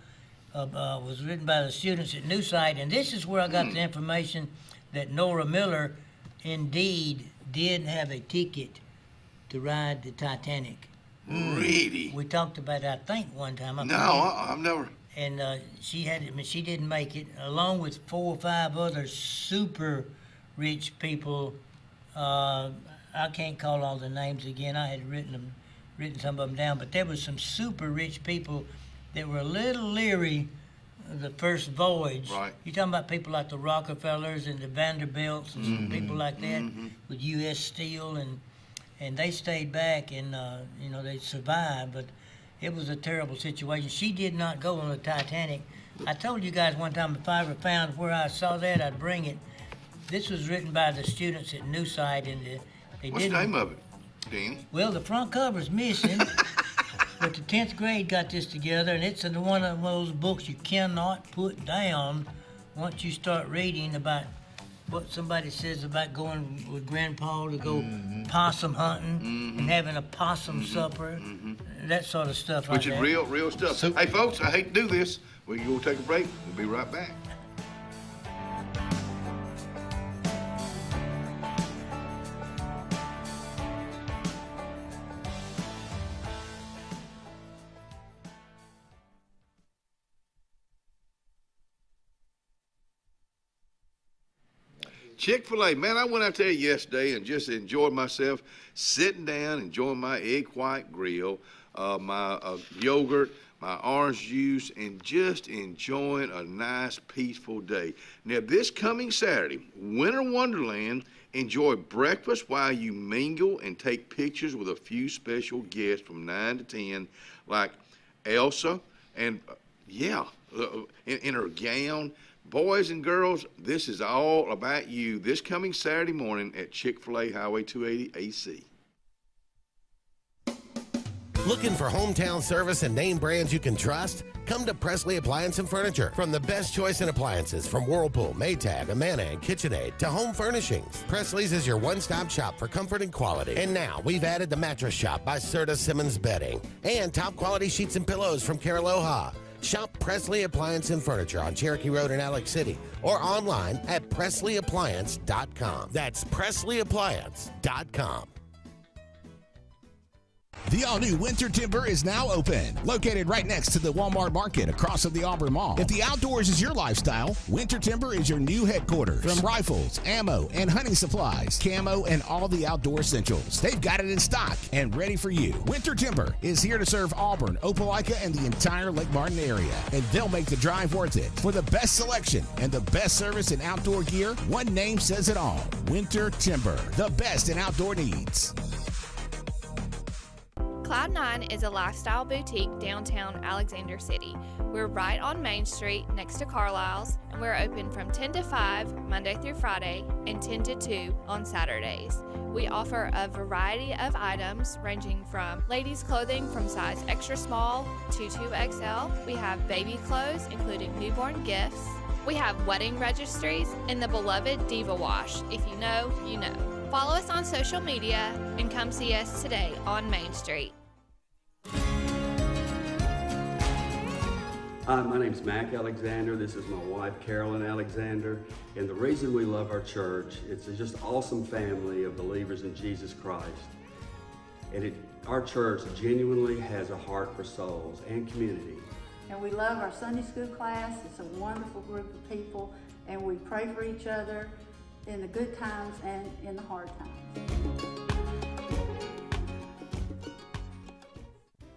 was written by the students at New Site, and this is where I got the information that Nora Miller indeed did have a ticket to ride the Titanic. Really? We talked about it, I think, one time. I've never. And she had it, but she didn't make it, along with 4 or 5 other super rich people. I can't call all the names again. I had written some of them down, but there was some super rich people that were a little leery of the first voyage. Right. You're talking about people like the Rockefellers and the Vanderbilts and some people like that with U.S. Steel, and they stayed back and they survived, but it was a terrible situation. She did not go on the Titanic. I told you guys one time if I ever found where I saw that, I'd bring it. This was written by the students at New Site, and they What's didn't. the name of it, Danny? Well, the front cover's missing, but the 10th grade got this together, and it's in one of those books you cannot put down once you start reading about what somebody says about going with Grandpa to go possum hunting and having a possum supper, that sort of stuff. Which like is that. real stuff. Hey, folks, I hate to do this. We're going to take a break. We'll be right back. Chick-fil-A, man, I went out there yesterday and just enjoyed myself, sitting down, enjoying my egg white grill, my yogurt, my orange juice, and just enjoying a nice, peaceful day. Now, this coming Saturday, Winter Wonderland, enjoy breakfast while you mingle and take pictures with a few special guests from 9 to 10, like Elsa and, in her gown. Boys and girls, this is all about you this coming Saturday morning at Chick-fil-A Highway 280 AC. Looking for hometown service and name brands you can trust? Come to Presley Appliance and Furniture. From the best choice in appliances from Whirlpool, Maytag, Amana, and KitchenAid to home furnishings, Presley's is your one-stop shop for comfort and quality. And now we've added the Mattress Shop by Serta Simmons Bedding and top quality sheets and pillows from Caraloha. Shop Presley Appliance and Furniture on Cherokee Road in Alex City or online at PresleyAppliance.com. That's PresleyAppliance.com. The all-new Winter Timber is now open, located right next to the Walmart Market across from the Auburn Mall. If the outdoors is your lifestyle, Winter Timber is your new headquarters. From rifles, ammo, and hunting supplies, camo, and all the outdoor essentials, they've got it in stock and ready for you. Winter Timber is here to serve Auburn, Opelika, and the entire Lake Martin area, and they'll make the drive worth it. For the best selection and the best service in outdoor gear, one name says it all: Winter Timber, the best in outdoor needs. Cloud9 is a lifestyle boutique downtown Alexander City. We're right on Main Street next to Carlisle's, and we're open from 10 to 5 Monday through Friday and 10 to 2 on Saturdays. We offer a variety of items ranging from ladies' clothing from size extra small to 2XL. We have baby clothes including newborn gifts. We have wedding registries and the beloved Diva Wash. If you know, you know. Follow us on social media and come see us today on Main Street. Hi, my name's Mac Alexander. This is my wife, Carolyn Alexander. And the reason we love our church, it's just an awesome family of believers in Jesus Christ. And our church genuinely has a heart for souls and community. And we love our Sunday school class. It's a wonderful group of people, and we pray for each other in the good times and in the hard times.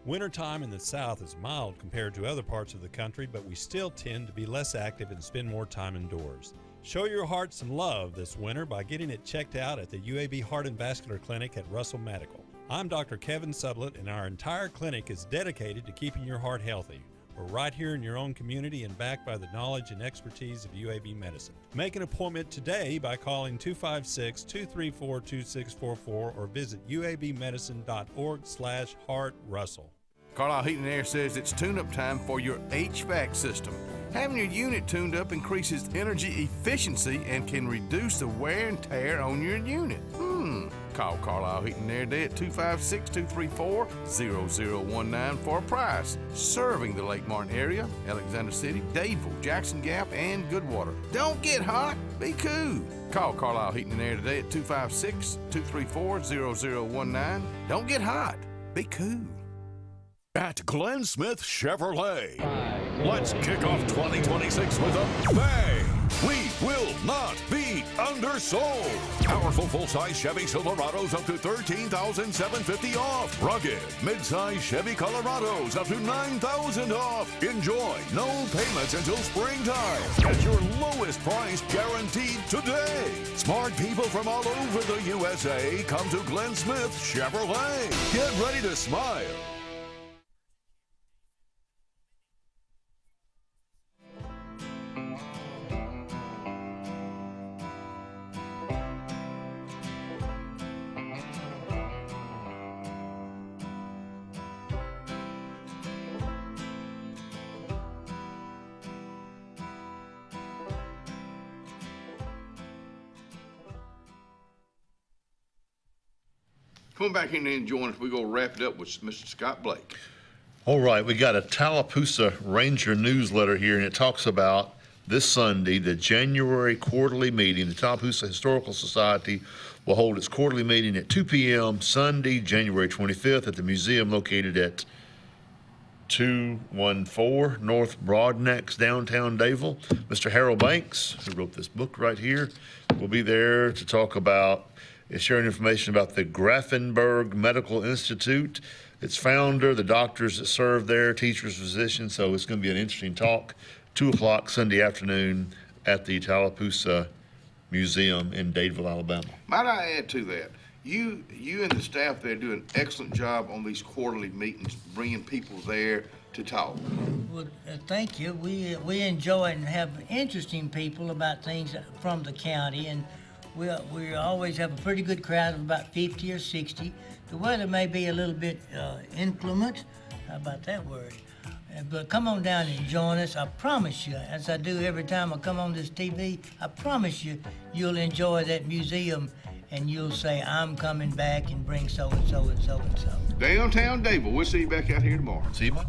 Wintertime in the South is mild compared to other parts of the country, but we still tend to be less active and spend more time indoors. Show your heart some love this winter by getting it checked out at the UAB Heart and Vascular Clinic at Russell Medical. I'm Dr. Kevin Sublett, and our entire clinic is dedicated to keeping your heart healthy. We're right here in your own community and backed by the knowledge and expertise of UAB Medicine. Make an appointment today by calling 256-234-2644 or visit uabmedicine.org/heartrussell. Carlisle Heating and Air says it's tune-up time for your HVAC system. Having your unit tuned up increases energy efficiency and can reduce the wear and tear on your unit. Call Carlisle Heating and Air today at 256-234-0019 for a price. Serving the Lake Martin area, Alexander City, Dadeville, Jackson Gap, and Goodwater. Don't get hot, be cool. Call Carlisle Heating and Air today at 256-234-0019. Don't get hot, be cool. At Glenn Smith Chevrolet, let's kick off 2026 with a bang! We will not be undersold. Powerful full-size Chevy Silverados up to $13,750 off. Rugged mid-size Chevy Colorados up to $9,000 off. Enjoy no payments until springtime at your lowest price guaranteed today. Smart people from all over the USA come to Glenn Smith Chevrolet. Get ready to smile. Come back in and join us. We're going to wrap it up with Mr. Scott Blake. All right, we got a Tallapoosa Ranger newsletter here, and it talks about this Sunday, the January quarterly meeting. The Tallapoosa Historical Society will hold its quarterly meeting at 2 p.m. Sunday, January 25th at the museum located at 214 North Broadnecks, downtown Dadeville. Mr. Harold Banks, who wrote this book right here, will be there to talk about sharing information about the Grafenberg Medical Institute, its founder, the doctors that serve there, teachers, physicians. So it's going to be an interesting talk. 2 o'clock Sunday afternoon at the Tallapoosa Museum in Dadeville, Alabama. Might I add to that? You and the staff there do an excellent job on these quarterly meetings, bringing people there to talk. Well, thank you. We enjoy and have interesting people about things from the county, and we always have a pretty good crowd of about 50 or 60. The weather may be a little bit inclement. How about that word? But come on down and join us. I promise you, as I do every time I come on this TV, I promise you, you'll enjoy that museum, and you'll say, I'm coming back and bring so-and-so and so-and-so. Downtown Dadeville. We'll see you back out here tomorrow. See you, bye.